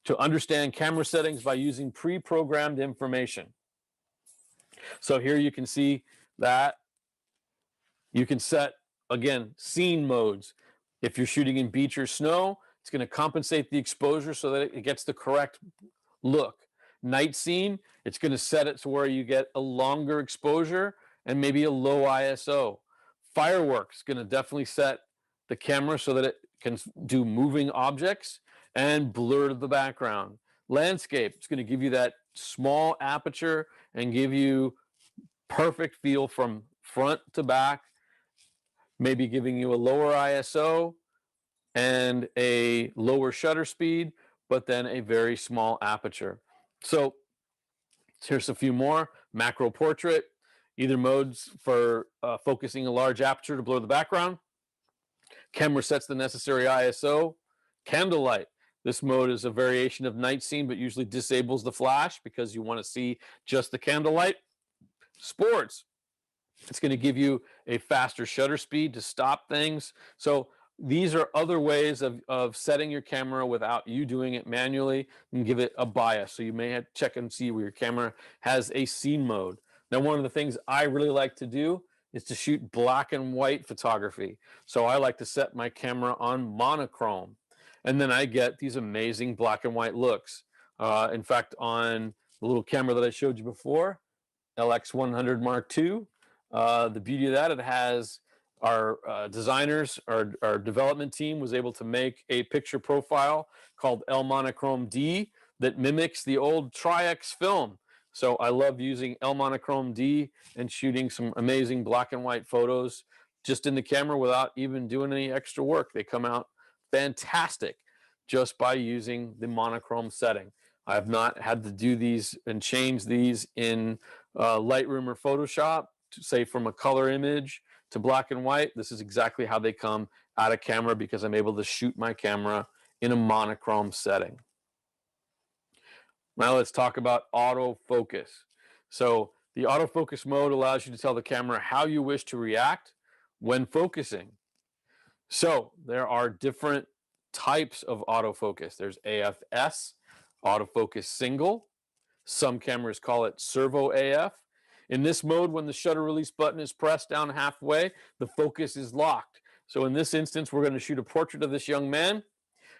to understand camera settings by using pre-programmed information. So here you can see that you can set, again, scene modes. If you're shooting in beach or snow, it's going to compensate the exposure so that it gets the correct look. Night scene, it's going to set it to where you get a longer exposure and maybe a low ISO. Fireworks, going to definitely set the camera so that it can do moving objects and blur to the background. Landscape, it's going to give you that small aperture and give you perfect feel from front to back, maybe giving you a lower ISO and a lower shutter speed, but then a very small aperture. So here's a few more. Macro portrait, either modes for focusing a large aperture to blur the background. Camera sets the necessary ISO. Candlelight. This mode is a variation of night scene, but usually disables the flash because you want to see just the candlelight. Sports. It's going to give you a faster shutter speed to stop things. So these are other ways of setting your camera without you doing it manually and give it a bias. So you may have to check and see where your camera has a scene mode. Now, one of the things I really like to do is to shoot black and white photography. So I like to set my camera on monochrome. And then I get these amazing black and white looks. In fact, on the little camera that I showed you before, LX100 Mark II, the beauty of that, it has our designers, our development team was able to make a picture profile called L Monochrome D that mimics the old Tri-X film. So I love using L Monochrome D and shooting some amazing black and white photos just in the camera without even doing any extra work. They come out fantastic just by using the monochrome setting. I have not had to do these and change these in Lightroom or Photoshop, to say from a color image to black and white. This is exactly how they come out of camera because I'm able to shoot my camera in a monochrome setting. Now let's talk about autofocus. So the autofocus mode allows you to tell the camera how you wish to react when focusing. So there are different types of autofocus. There's AFS, autofocus single. Some cameras call it servo AF. In this mode, when the shutter release button is pressed down halfway, the focus is locked. So in this instance, we're going to shoot a portrait of this young man.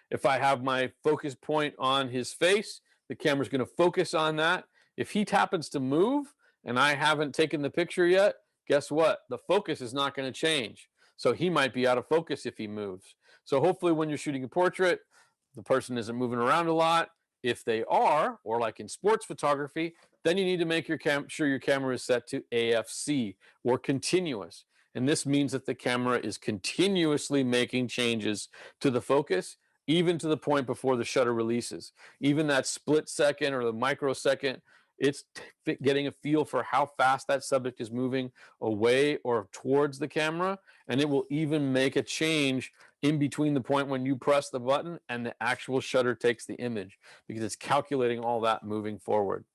If I have my focus point on his face, the camera's going to focus on that. If he happens to move and I haven't taken the picture yet, guess what? The focus is not going to change. So he might be out of focus if he moves. So hopefully when you're shooting a portrait, the person isn't moving around a lot. If they are, or like in sports photography, then you need to make sure your camera is set to AFC, or continuous. And this means that the camera is continuously making changes to the focus, even to the point before the shutter releases. Even that split second or the microsecond, it's getting a feel for how fast that subject is moving away or towards the camera. And it will even make a change in between the point when you press the button and the actual shutter takes the image, because it's calculating all that moving forward.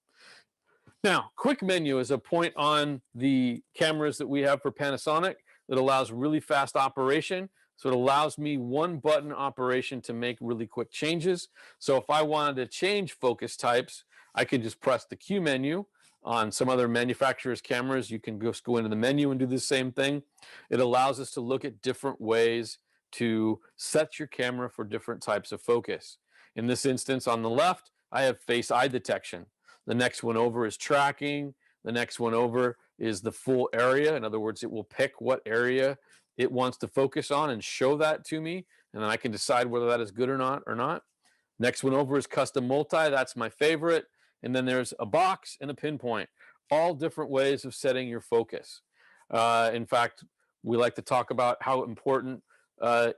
Now, quick menu is a point on the cameras that we have for Panasonic that allows really fast operation. So it allows me one button operation to make really quick changes. So if I wanted to change focus types, I could just press the Q menu. On some other manufacturers' cameras, you can just go into the menu and do the same thing. It allows us to look at different ways to set your camera for different types of focus. In this instance, on the left, I have face eye detection. The next one over is tracking. The next one over is the full area. In other words, it will pick what area it wants to focus on and show that to me, and then I can decide whether that is good or not. Next one over is custom multi. That's my favorite. And then there's a box and a pinpoint, all different ways of setting your focus. In fact, we like to talk about how important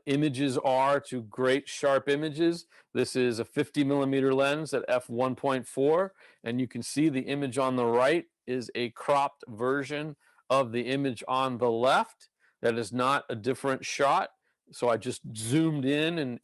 images are to great sharp images. This is a 50 millimeter lens at f1.4, and you can see the image on the right is a cropped version of the image on the left. That is not a different shot. So I just zoomed in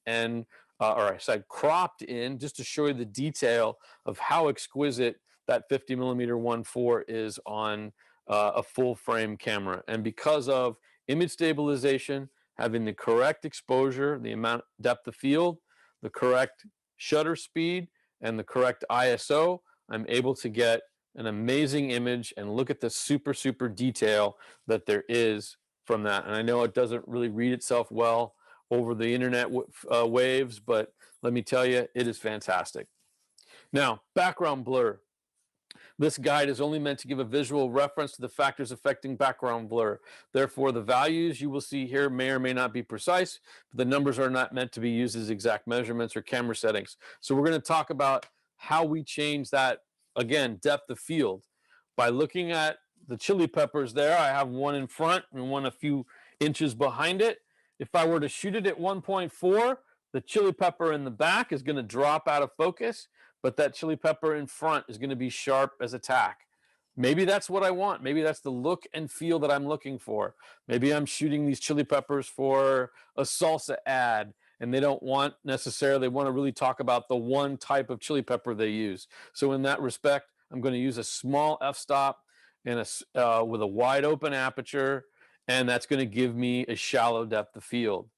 or I said cropped in, just to show you the detail of how exquisite that 50 millimeter 1.4 is on a full frame camera. And because of image stabilization, having the correct exposure, the amount depth of field, the correct shutter speed, and the correct ISO, I'm able to get an amazing image and look at the super detail that there is from that. And I know it doesn't really read itself well over the internet waves, but let me tell you, it is fantastic. Now, background blur. This guide is only meant to give a visual reference to the factors affecting background blur. Therefore, the values you will see here may or may not be precise, but the numbers are not meant to be used as exact measurements or camera settings. So we're going to talk about how we change that, again, depth of field. By looking at the chili peppers there, I have one in front and one a few inches behind it. If I were to shoot it at 1.4, the chili pepper in the back is going to drop out of focus, but that chili pepper in front is going to be sharp as a tack. Maybe that's what I want. Maybe that's the look and feel that I'm looking for. Maybe I'm shooting these chili peppers for a salsa ad, and they don't want necessarily, they want to really talk about the one type of chili pepper they use. So in that respect, I'm going to use a small f-stop and with a wide open aperture, and that's going to give me a shallow depth of field.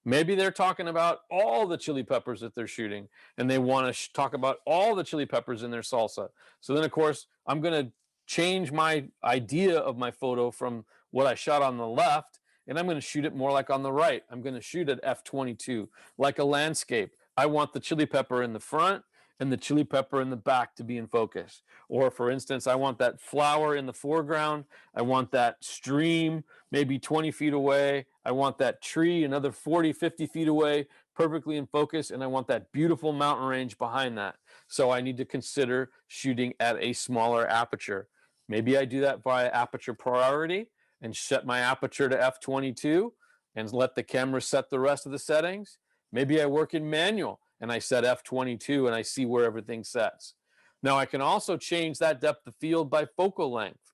Maybe they're talking about all the chili peppers that they're shooting, and they want to talk about all the chili peppers in their salsa. So then, of course, I'm going to change my idea of my photo from what I shot on the left, and I'm going to shoot it more like on the right. I'm going to shoot at f22, like a landscape. I want the chili pepper in the front and the chili pepper in the back to be in focus. Or for instance, I want that flower in the foreground. I want that stream maybe 20 feet away. I want that tree another 40, 50 feet away, perfectly in focus. And I want that beautiful mountain range behind that. So I need to consider shooting at a smaller aperture. Maybe I do that via aperture priority and set my aperture to f22 and let the camera set the rest of the settings. Maybe I work in manual and I set f22 and I see where everything sets. Now I can also change that depth of field by focal length.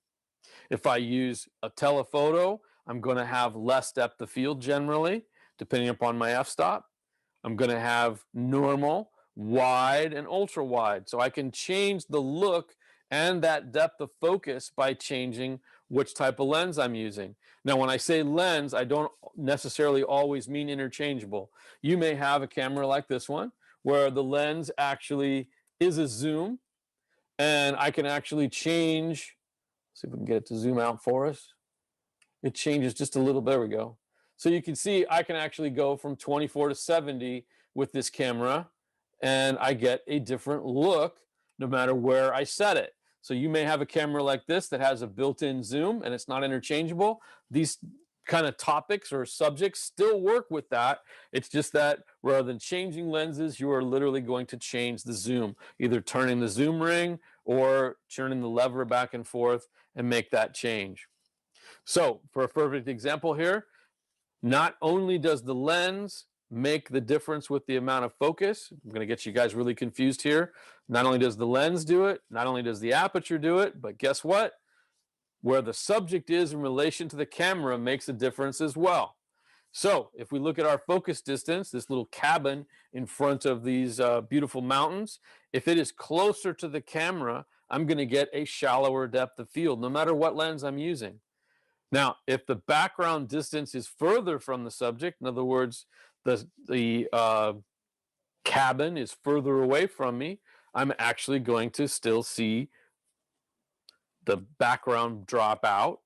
If I use a telephoto, I'm going to have less depth of field generally, depending upon my f-stop. I'm going to have normal, wide, and ultra wide. So I can change the look and that depth of focus by changing which type of lens I'm using. Now, when I say lens, I don't necessarily always mean interchangeable. You may have a camera like this one where the lens actually is a zoom, and I can actually change. See if we can get it to zoom out for us. It changes just a little bit. There we go. So you can see I can actually go from 24 to 70 with this camera, and I get a different look no matter where I set it. So you may have a camera like this that has a built-in zoom and it's not interchangeable. These kind of topics or subjects still work with that. It's just that rather than changing lenses, you are literally going to change the zoom, either turning the zoom ring or turning the lever back and forth and make that change. So for a perfect example here, not only does the lens make the difference with the amount of focus, I'm going to get you guys really confused here. Not only does the lens do it, not only does the aperture do it, but guess what? Where the subject is in relation to the camera makes a difference as well. So if we look at our focus distance, this little cabin in front of these beautiful mountains, if it is closer to the camera, I'm going to get a shallower depth of field, no matter what lens I'm using. Now, if the background distance is further from the subject, in other words, the cabin is further away from me, I'm actually going to still see the background drop out.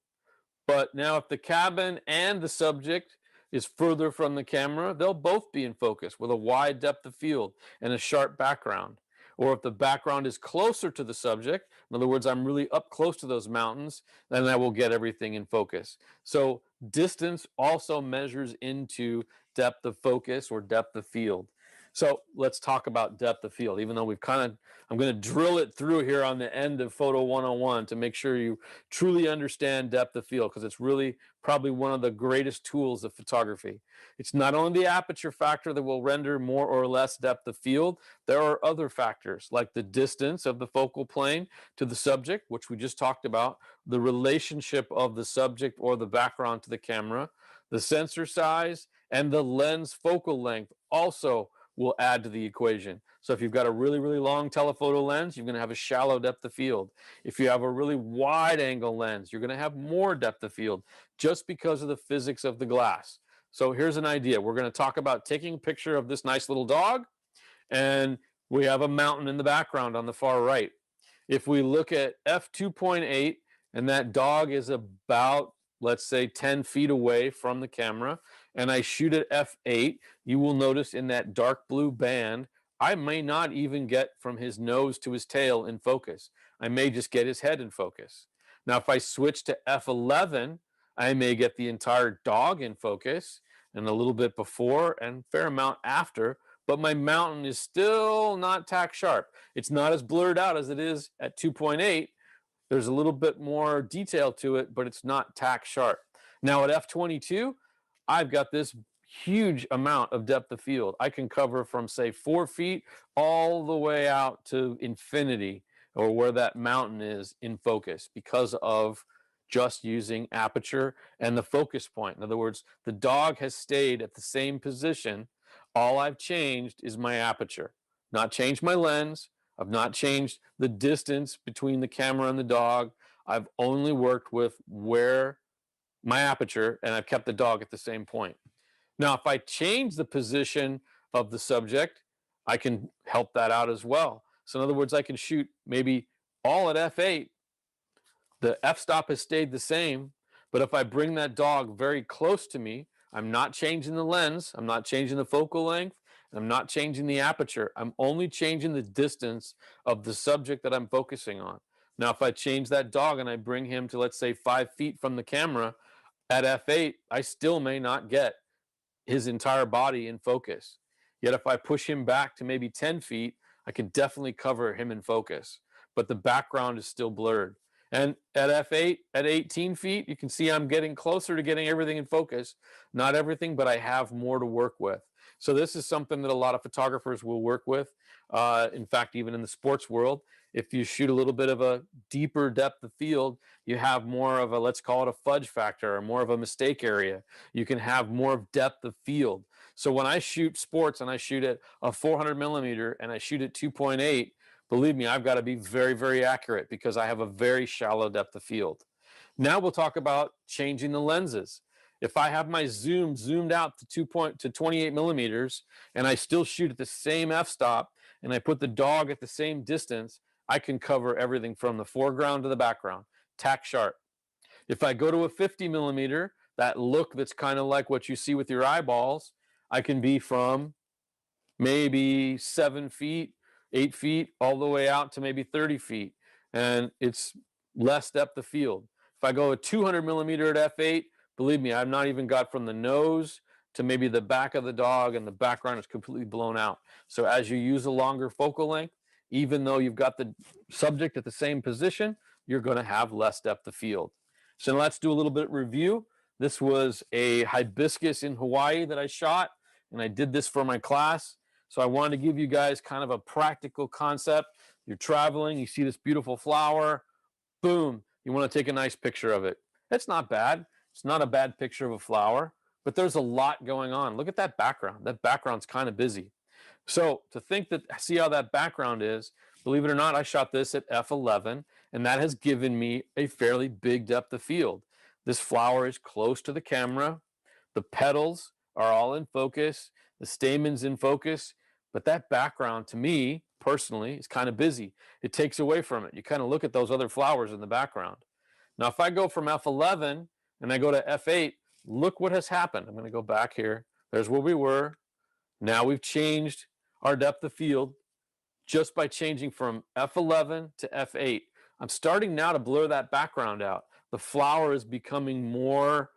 But now if the cabin and the subject is further from the camera, they'll both be in focus with a wide depth of field and a sharp background. Or if the background is closer to the subject, in other words, I'm really up close to those mountains, then I will get everything in focus. So distance also measures into depth of focus or depth of field. So let's talk about depth of field, even though I'm going to drill it through here on the end of Photo 101 to make sure you truly understand depth of field, because it's really probably one of the greatest tools of photography. It's not only the aperture factor that will render more or less depth of field, there are other factors like the distance of the focal plane to the subject, which we just talked about, the relationship of the subject or the background to the camera, the sensor size, and the lens focal length also will add to the equation. So if you've got a really, really long telephoto lens, you're going to have a shallow depth of field. If you have a really wide angle lens, you're going to have more depth of field just because of the physics of the glass. So here's an idea. We're going to talk about taking a picture of this nice little dog, and we have a mountain in the background on the far right. If we look at f2.8 and that dog is about, let's say, 10 feet away from the camera, and I shoot at f8, you will notice in that dark blue band, I may not even get from his nose to his tail in focus. I may just get his head in focus. Now, if I switch to f11, I may get the entire dog in focus and a little bit before and fair amount after, but my mountain is still not tack sharp. It's not as blurred out as it is at 2.8. There's a little bit more detail to it, but it's not tack sharp. Now at f22, I've got this huge amount of depth of field. I can cover from, say, 4 feet all the way out to infinity, or where that mountain is in focus, because of just using aperture and the focus point. In other words, the dog has stayed at the same position. All I've changed is my aperture, not changed my lens. I've not changed the distance between the camera and the dog. I've only worked with where my aperture, and I've kept the dog at the same point. Now, if I change the position of the subject, I can help that out as well. So in other words, I can shoot maybe all at f8. The f-stop has stayed the same, but if I bring that dog very close to me, I'm not changing the lens, I'm not changing the focal length, I'm not changing the aperture. I'm only changing the distance of the subject that I'm focusing on. Now, if I change that dog and I bring him to, let's say, 5 feet from the camera at f8, I still may not get his entire body in focus. Yet if I push him back to maybe 10 feet, I can definitely cover him in focus, but the background is still blurred. And at f8, at 18 feet, you can see I'm getting closer to getting everything in focus. Not everything, but I have more to work with. So this is something that a lot of photographers will work with. In fact, even in the sports world, if you shoot a little bit of a deeper depth of field, you have more of a, let's call it a fudge factor, or more of a mistake area. You can have more of depth of field. So when I shoot sports and I shoot at a 400 millimeter and I shoot at 2.8, believe me, I've got to be very, very accurate because I have a very shallow depth of field. Now we'll talk about changing the lenses. If I have my zoom zoomed out to 28 millimeters and I still shoot at the same f-stop and I put the dog at the same distance, I can cover everything from the foreground to the background, tack sharp. If I go to a 50 millimeter, that look that's kind of like what you see with your eyeballs, I can be from maybe 7 feet, 8 feet, all the way out to maybe 30 feet. And it's less depth of field. If I go a 200 millimeter at f8, believe me, I've not even got from the nose to maybe the back of the dog, and the background is completely blown out. So as you use a longer focal length, even though you've got the subject at the same position, you're going to have less depth of field. So let's do a little bit of review. This was a hibiscus in Hawaii that I shot, and I did this for my class. So I wanted to give you guys kind of a practical concept. You're traveling, you see this beautiful flower, boom, you want to take a nice picture of it. That's not bad. It's not a bad picture of a flower, but there's a lot going on. Look at that background. That background's kind of busy. So to think that, see how that background is, believe it or not, I shot this at f11, and that has given me a fairly big depth of field. This flower is close to the camera. The petals are all in focus. The stamen's in focus. But that background, to me, personally, is kind of busy. It takes away from it. You kind of look at those other flowers in the background. Now, if I go from f11 and I go to f8, look what has happened. I'm going to go back here. There's where we were. Now we've changed our depth of field just by changing from f11 to f8. I'm starting now to blur that background out. The flower is becoming more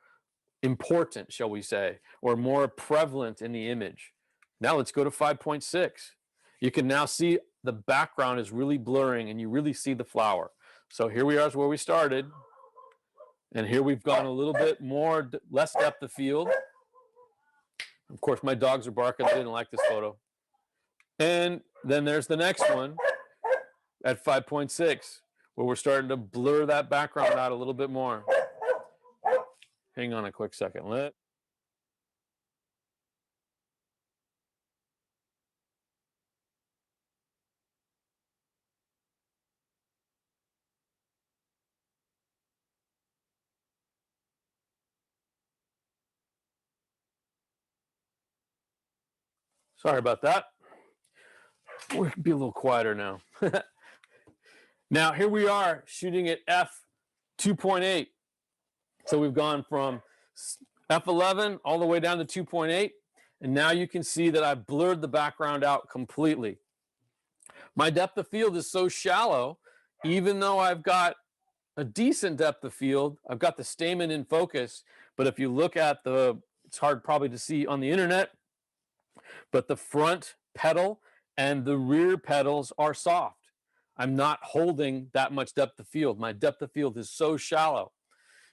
important, shall we say, or more prevalent in the image. Now let's go to 5.6. You can now see the background is really blurring, and you really see the flower. So here we are is where we started, and here we've gone a little bit more, less depth of field. Of course, my dogs are barking. They didn't like this photo. And then there's the next one at 5.6, where we're starting to blur that background out a little bit more. Hang on a quick second. Sorry about that. We can be a little quieter now. Now, here we are shooting at f2.8. So we've gone from f11 all the way down to 2.8. And now you can see that I've blurred the background out completely. My depth of field is so shallow, even though I've got a decent depth of field, I've got the stamen in focus. But if you look at it's hard probably to see on the internet, but the front petal and the rear petals are soft. I'm not holding that much depth of field. My depth of field is so shallow.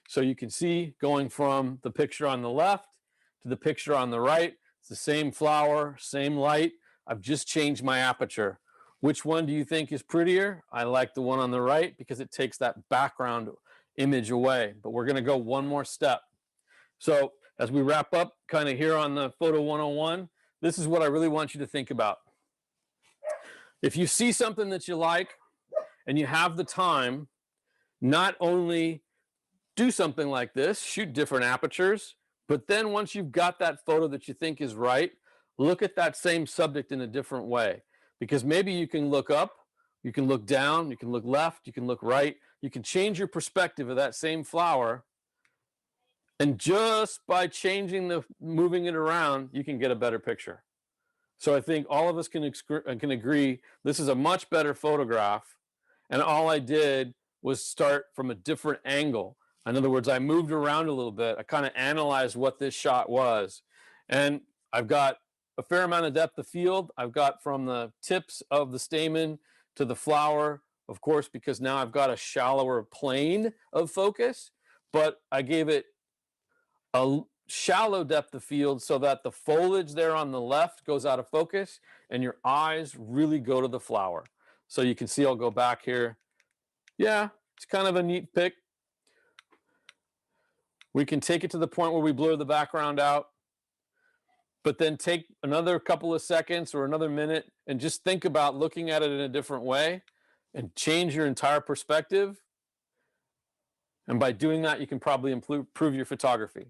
So you can see going from the picture on the left to the picture on the right, it's the same flower, same light. I've just changed my aperture. Which one do you think is prettier? I like the one on the right because it takes that background image away. But we're going to go one more step. So as we wrap up kind of here on the Photo 101, this is what I really want you to think about. If you see something that you like and you have the time, not only do something like this, shoot different apertures, but then once you've got that photo that you think is right, look at that same subject in a different way. Because maybe you can look up, you can look down, you can look left, you can look right, you can change your perspective of that same flower. And just by moving it around, you can get a better picture. So I think all of us can agree this is a much better photograph. And all I did was start from a different angle. In other words, I moved around a little bit. I kind of analyzed what this shot was. And I've got a fair amount of depth of field. I've got from the tips of the stamen to the flower, of course, because now I've got a shallower plane of focus. But I gave it a shallow depth of field so that the foliage there on the left goes out of focus and your eyes really go to the flower. So you can see, I'll go back here. Yeah, it's kind of a neat pic. We can take it to the point where we blur the background out, but then take another couple of seconds or another minute and just think about looking at it in a different way and change your entire perspective. And by doing that, you can probably improve your photography.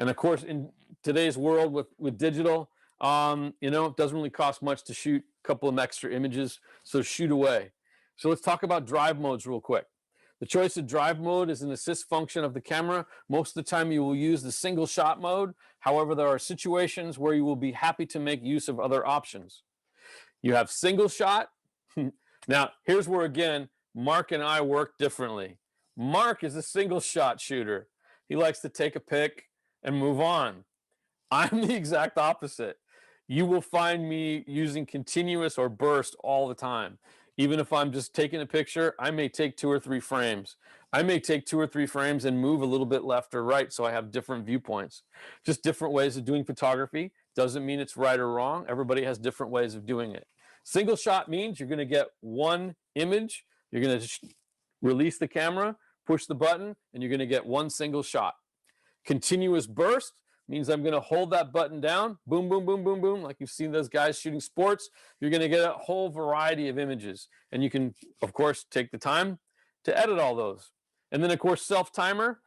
And of course, in today's world with digital, it doesn't really cost much to shoot a couple of extra images, so shoot away. So let's talk about drive modes real quick. The choice of drive mode is an assist function of the camera. Most of the time you will use the single shot mode. However, there are situations where you will be happy to make use of other options. You have single shot. Now, here's where, again, Mark and I work differently. Mark is a single shot shooter. He likes to take a pic and move on. I'm the exact opposite. You will find me using continuous or burst all the time. Even if I'm just taking a picture, I may take 2 or 3 frames. I may take 2 or 3 frames and move a little bit left or right so I have different viewpoints. Just different ways of doing photography. Doesn't mean it's right or wrong. Everybody has different ways of doing it. Single shot means you're going to get one image. You're going to release the camera, push the button, and you're going to get one single shot. Continuous burst means I'm going to hold that button down, boom, boom, boom, boom, boom, like you've seen those guys shooting sports. You're going to get a whole variety of images. And you can, of course, take the time to edit all those. And then, of course, self-timer.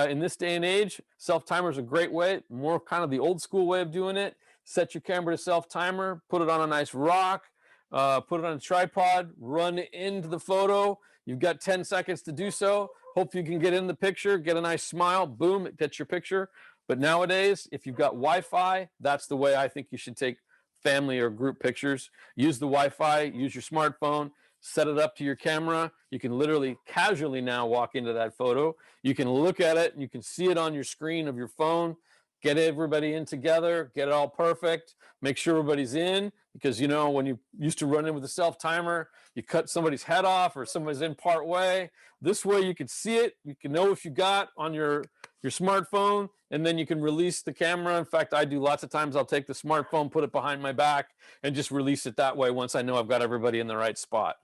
In this day and age, self-timer is a great way, more kind of the old school way of doing it. Set your camera to self-timer, put it on a nice rock, put it on a tripod, run into the photo. You've got 10 seconds to do so. Hope you can get in the picture, get a nice smile, boom, it gets your picture. But nowadays, if you've got Wi-Fi, that's the way I think you should take family or group pictures. Use the Wi-Fi, use your smartphone, set it up to your camera. You can literally casually now walk into that photo. You can look at it, you can see it on your screen of your phone. Get everybody in together, get it all perfect, make sure everybody's in, because you know when you used to run in with a self-timer, you cut somebody's head off or somebody's in part way. This way you can see it, you can know if you got on your smartphone, and then you can release the camera. In fact, I do lots of times, I'll take the smartphone, put it behind my back, and just release it that way once I know I've got everybody in the right spot.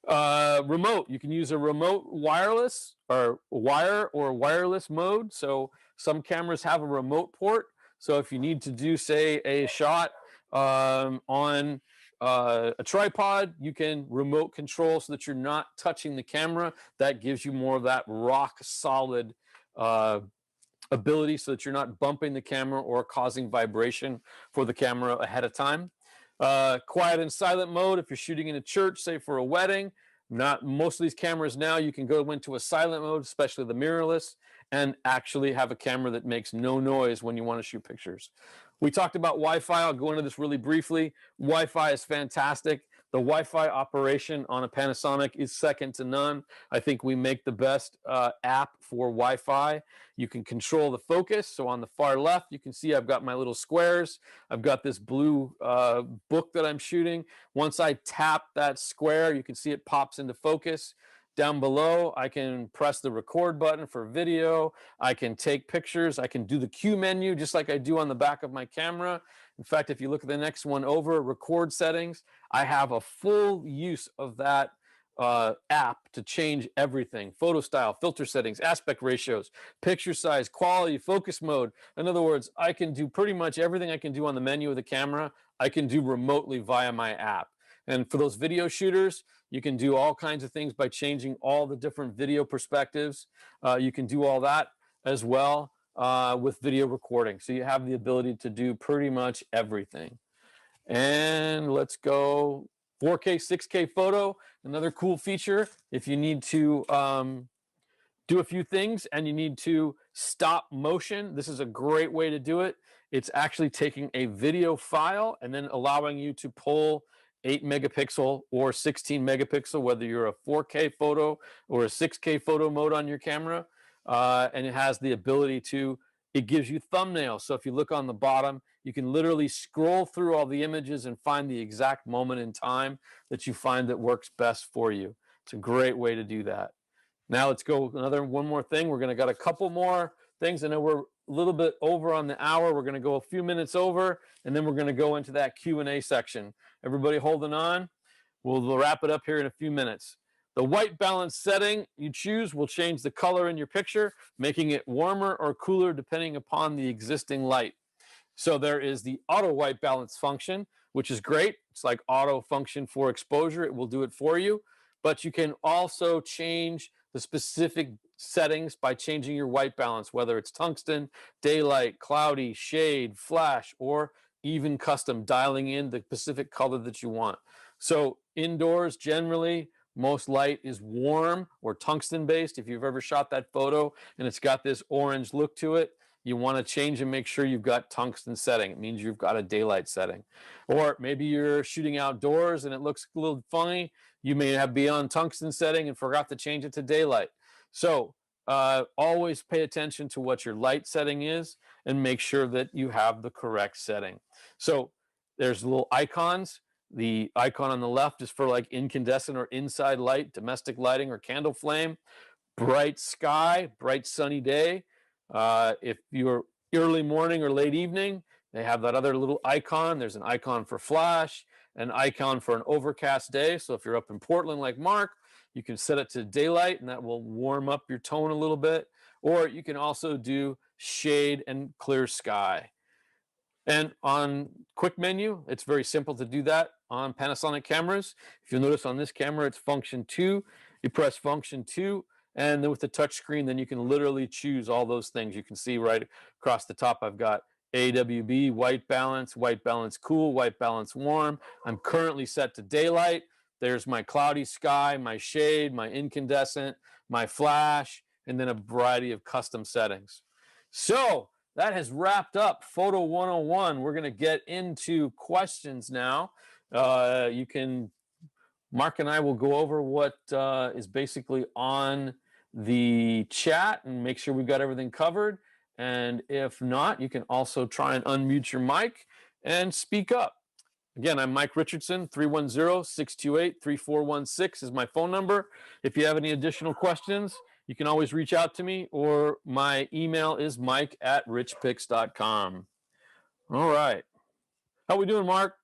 Remote, you can use a remote wireless or wire or wireless mode. So some cameras have a remote port. So if you need to do, say, a shot on a tripod, you can remote control so that you're not touching the camera. That gives you more of that rock solid ability so that you're not bumping the camera or causing vibration for the camera ahead of time. Quiet and silent mode, if you're shooting in a church, say for a wedding. Not most of these cameras now, you can go into a silent mode, especially the mirrorless, and actually have a camera that makes no noise when you want to shoot pictures. We talked about Wi-Fi. I'll go into this really briefly. Wi-Fi is fantastic. The Wi-Fi operation on a Panasonic is second to none. I think we make the best app for Wi-Fi. You can control the focus. So on the far left, you can see I've got my little squares. I've got this blue book that I'm shooting. Once I tap that square, you can see it pops into focus. Down below, I can press the record button for video. I can take pictures. I can do the Q menu just like I do on the back of my camera. In fact, if you look at the next one over, record settings, I have a full use of that app to change everything. Photo style, filter settings, aspect ratios, picture size, quality, focus mode. In other words, I can do pretty much everything I can do on the menu of the camera, I can do remotely via my app. And for those video shooters, you can do all kinds of things by changing all the different video perspectives. You can do all that as well with video recording. So you have the ability to do pretty much everything. And let's go 4K, 6K photo. Another cool feature, if you need to do a few things and you need to stop motion, this is a great way to do it. It's actually taking a video file and then allowing you to pull 8 megapixel or 16 megapixel, whether you're a 4K photo or a 6K photo mode on your camera. And it has the ability to, it gives you thumbnails. So if you look on the bottom, you can literally scroll through all the images and find the exact moment in time that you find that works best for you. It's a great way to do that. Now let's go one more thing. We're gonna got a couple more things. I know we're a little bit over on the hour. We're gonna go a few minutes over, and then we're gonna go into that Q&A section. Everybody holding on? We'll wrap it up here in a few minutes. The white balance setting you choose will change the color in your picture, making it warmer or cooler depending upon the existing light. So there is the auto white balance function, which is great. It's like auto function for exposure. It will do it for you. But you can also change the specific settings by changing your white balance, whether it's tungsten, daylight, cloudy, shade, flash, or even custom, dialing in the specific color that you want. So indoors, generally, most light is warm or tungsten based. If you've ever shot that photo and it's got this orange look to it, you want to change and make sure you've got tungsten setting. It means you've got a daylight setting. Or maybe you're shooting outdoors and it looks a little funny. You may have be on tungsten setting and forgot to change it to daylight. So always pay attention to what your light setting is and make sure that you have the correct setting. So there's little icons. The icon on the left is for like incandescent or inside light, domestic lighting or candle flame, bright sky, bright sunny day. If you're early morning or late evening, they have that other little icon. There's an icon for flash, an icon for an overcast day. So if you're up in Portland like Mark, you can set it to daylight and that will warm up your tone a little bit. Or you can also do shade and clear sky. And on quick menu, it's very simple to do that on Panasonic cameras. If you'll notice on this camera, it's function 2. You press function 2, and then with the touch screen, then you can literally choose all those things. You can see right across the top, I've got AWB, white balance cool, white balance warm. I'm currently set to daylight. There's my cloudy sky, my shade, my incandescent, my flash, and then a variety of custom settings. So that has wrapped up Photo 101. We're going to get into questions now. Mark and I will go over what is basically on the chat and make sure we've got everything covered. And if not, you can also try and unmute your mic and speak up. Again, I'm Mike Richardson. 310-628-3416 is my phone number. If you have any additional questions, you can always reach out to me, or my email is mike@richpix.com. All right. How we doing, Mark?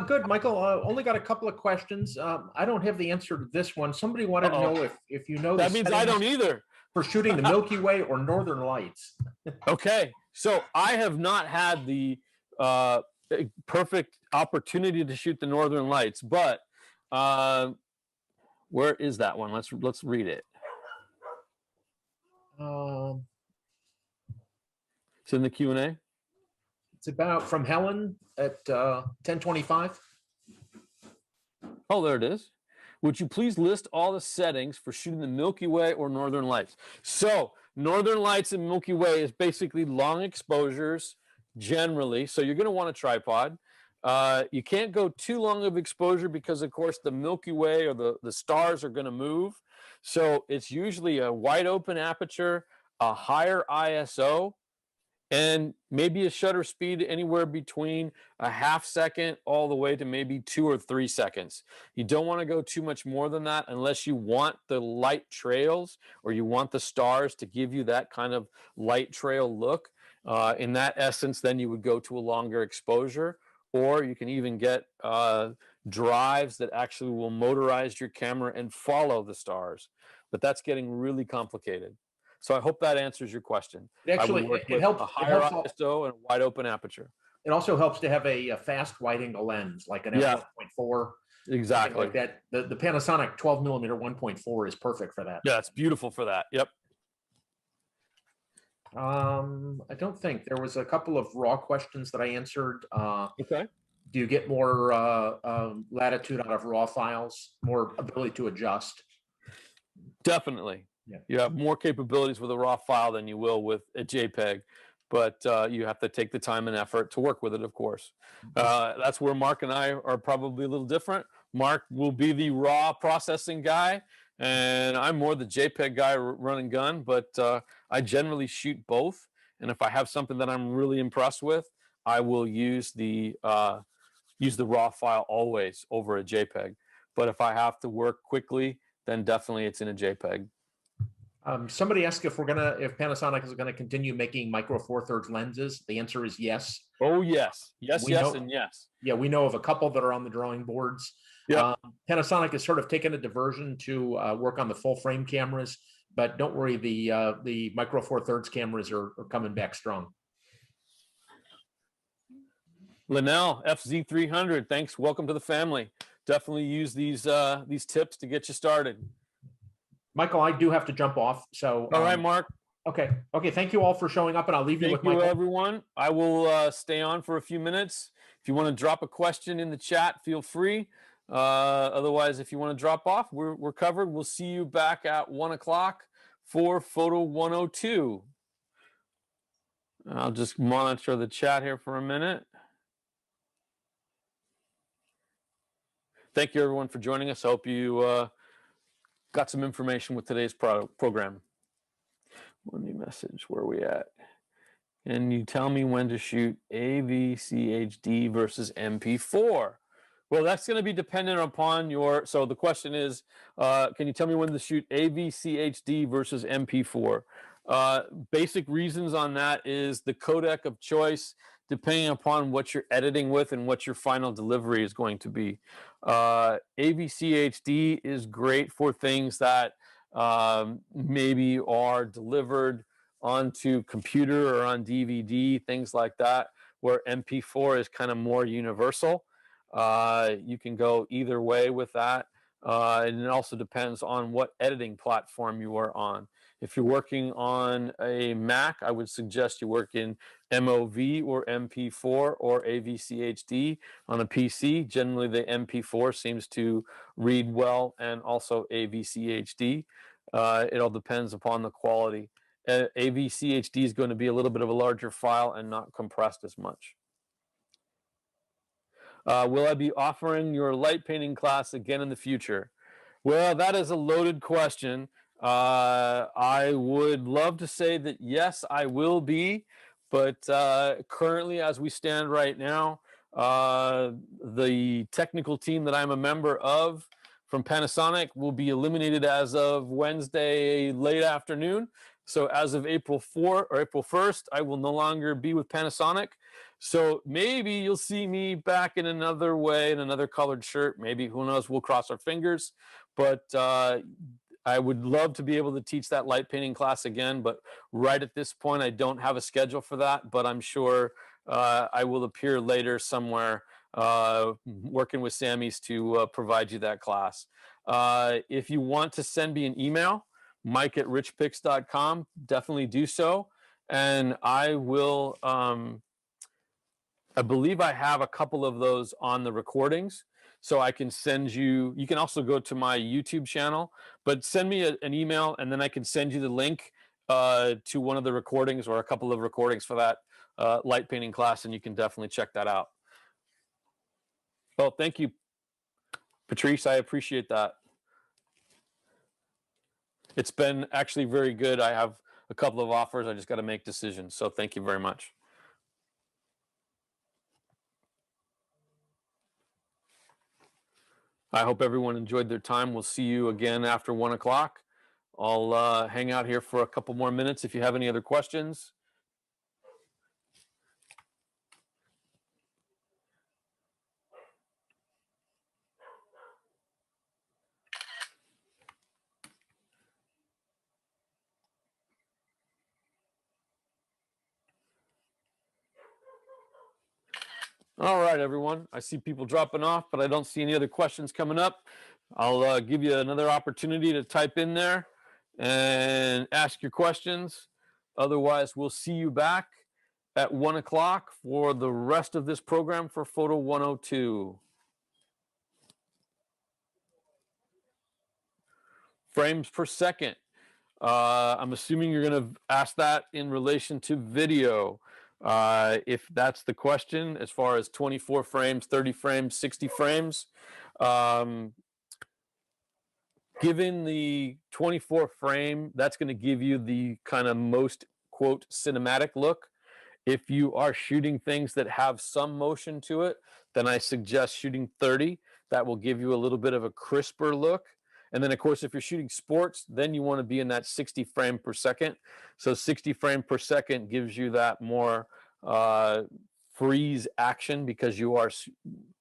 Good, Michael. Only got a couple of questions. I don't have the answer to this one. Somebody wanted to know if you know that means I don't either. For shooting the Milky Way or Northern Lights. Okay, so I have not had the perfect opportunity to shoot the Northern Lights, but where is that one? Let's read it. It's in the Q&A. It's about from Helen at 10:25. Oh, there it is. Would you please list all the settings for shooting the Milky Way or Northern Lights? So Northern Lights and Milky Way is basically long exposures generally. So you're going to want a tripod. You can't go too long of exposure because, of course, the Milky Way or the stars are going to move. So it's usually a wide open aperture, a higher ISO, and maybe a shutter speed anywhere between a half second all the way to maybe 2 or 3 seconds. You don't want to go too much more than that unless you want the light trails or you want the stars to give you that kind of light trail look. In that essence, then you would go to a longer exposure, or you can even get drives that actually will motorize your camera and follow the stars. But that's getting really complicated. So I hope that answers your question. Actually, it helps. A higher ISO and a wide open aperture. It also helps to have a fast wide angle lens, like an f1.4. Exactly. Like that. The Panasonic 12mm 1.4 is perfect for that. Yeah, it's beautiful for that. Yep. I don't think there was a couple of raw questions that I answered. Okay. Do you get more latitude out of raw files, more ability to adjust? Definitely. Yeah. You have more capabilities with a raw file than you will with a JPEG, but you have to take the time and effort to work with it, of course. That's where Mark and I are probably a little different. Mark will be the raw processing guy, and I'm more the JPEG guy running gun, but I generally shoot both. And if I have something that I'm really impressed with, I will use the raw file always over a JPEG. But if I have to work quickly, then definitely it's in a JPEG. Somebody asked if Panasonic is going to continue making micro four thirds lenses. The answer is yes. Oh yes, yes, and yes. Yeah, we know of a couple that are on the drawing boards. Yeah. Panasonic has sort of taken a diversion to work on the full frame cameras, but don't worry, the micro four thirds cameras are coming back strong. Linnell FZ300, thanks. Welcome to the family. Definitely use these tips to get you started. Michael, I do have to jump off. So all right, Mark. Okay. Thank you all for showing up, and I'll leave you with Michael. Thank you, everyone. I will stay on for a few minutes. If you want to drop a question in the chat, feel free. Otherwise, if you want to drop off, we're covered. We'll see you back at 1 o'clock for Photo 102. I'll just monitor the chat here for a minute. Thank you, everyone, for joining us. I hope you got some information with today's program. Let me message, where are we at? And you tell me when to shoot AVCHD versus MP4. Well, that's going to be dependent upon your. So the question is, can you tell me when to shoot AVCHD versus MP4? Basic reasons on that is the codec of choice, depending upon what you're editing with and what your final delivery is going to be. AVCHD is great for things that maybe are delivered onto computer or on DVD, things like that, where MP4 is kind of more universal. You can go either way with that. And it also depends on what editing platform you are on. If you're working on a Mac, I would suggest you work in MOV or MP4 or AVCHD. On a PC, generally the MP4 seems to read well, and also AVCHD. It all depends upon the quality. AVCHD is going to be a little bit of a larger file and not compressed as much. Will I be offering your light painting class again in the future? Well, that is a loaded question. I would love to say that yes, I will be, but currently, as we stand right now, the technical team that I'm a member of from Panasonic will be eliminated as of Wednesday late afternoon. So as of April 4th or April 1st, I will no longer be with Panasonic. So maybe you'll see me back in another way, in another colored shirt. Maybe, who knows, we'll cross our fingers. But I would love to be able to teach that light painting class again. But right at this point, I don't have a schedule for that. But I'm sure I will appear later somewhere working with Samys to provide you that class. If you want to send me an email, mike@richpix.com, definitely do so. And I will, I believe I have a couple of those on the recordings. So I can send you, you can also go to my YouTube channel, but send me an email and then I can send you the link to one of the recordings or a couple of recordings for that light painting class, and you can definitely check that out. Well, thank you, Patrice. I appreciate that. It's been actually very good. I have a couple of offers. I just got to make decisions. So thank you very much. I hope everyone enjoyed their time. We'll see you again after 1 o'clock. I'll hang out here for a couple more minutes if you have any other questions. All right, everyone. I see people dropping off, but I don't see any other questions coming up. I'll give you another opportunity to type in there and ask your questions. Otherwise, we'll see you back at 1 o'clock for the rest of this program for Photo 102. Frames per second. I'm assuming you're going to ask that in relation to video. If that's the question, as far as 24 frames, 30 frames, 60 frames, given the 24 frame, that's going to give you the kind of most, quote, cinematic look. If you are shooting things that have some motion to it, then I suggest shooting 30. That will give you a little bit of a crisper look. And then, of course, if you're shooting sports, then you want to be in that 60 frame per second. So 60 frame per second gives you that more freeze action, because you are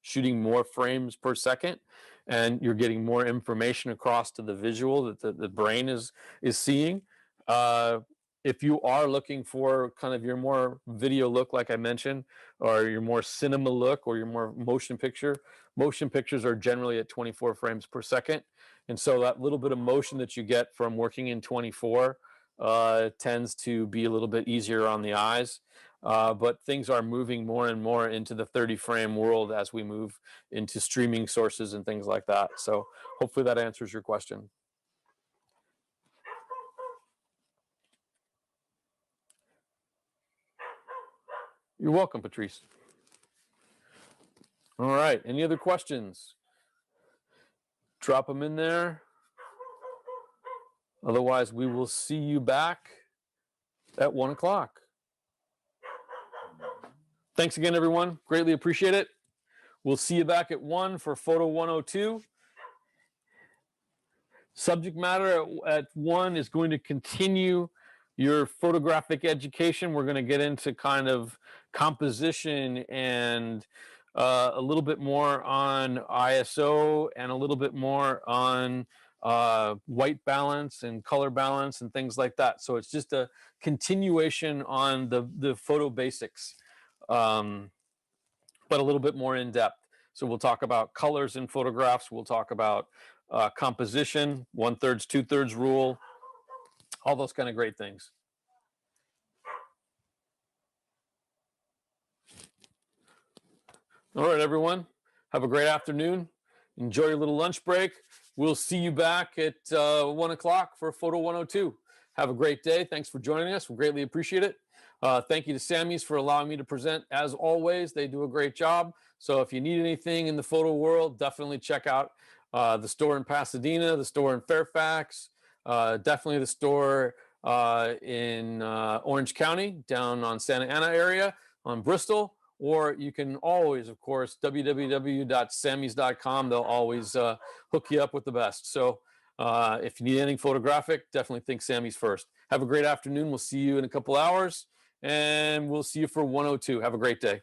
shooting more frames per second and you're getting more information across to the visual that the brain is seeing. If you are looking for kind of your more video look, like I mentioned, or your more cinema look, or your more motion pictures are generally at 24 frames per second. And so that little bit of motion that you get from working in 24 tends to be a little bit easier on the eyes. But things are moving more and more into the 30 frame world as we move into streaming sources and things like that. So hopefully that answers your question. You're welcome, Patrice. All right. Any other questions? Drop them in there. Otherwise, we will see you back at 1 o'clock. Thanks again, everyone. Greatly appreciate it. We'll see you back at 1 for Photo 102. Subject matter at 1 is going to continue your photographic education. We're going to get into kind of composition and a little bit more on ISO and a little bit more on white balance and color balance and things like that. So it's just a continuation on the photo basics, but a little bit more in depth. So we'll talk about colors in photographs. We'll talk about composition, 1/3, 2/3 rule, all those kind of great things. All right, everyone. Have a great afternoon. Enjoy your little lunch break. We'll see you back at 1 o'clock for Photo 102. Have a great day. Thanks for joining us. We greatly appreciate it. Thank you to Samys for allowing me to present. As always, they do a great job. So if you need anything in the photo world, definitely check out the store in Pasadena, the store in Fairfax, definitely the store in Orange County, down on Santa Ana area, on Bristol. Or you can always, of course, www.samys.com. They'll always hook you up with the best. So if you need anything photographic, definitely think Samys first. Have a great afternoon. We'll see you in a couple hours, and we'll see you for 102. Have a great day.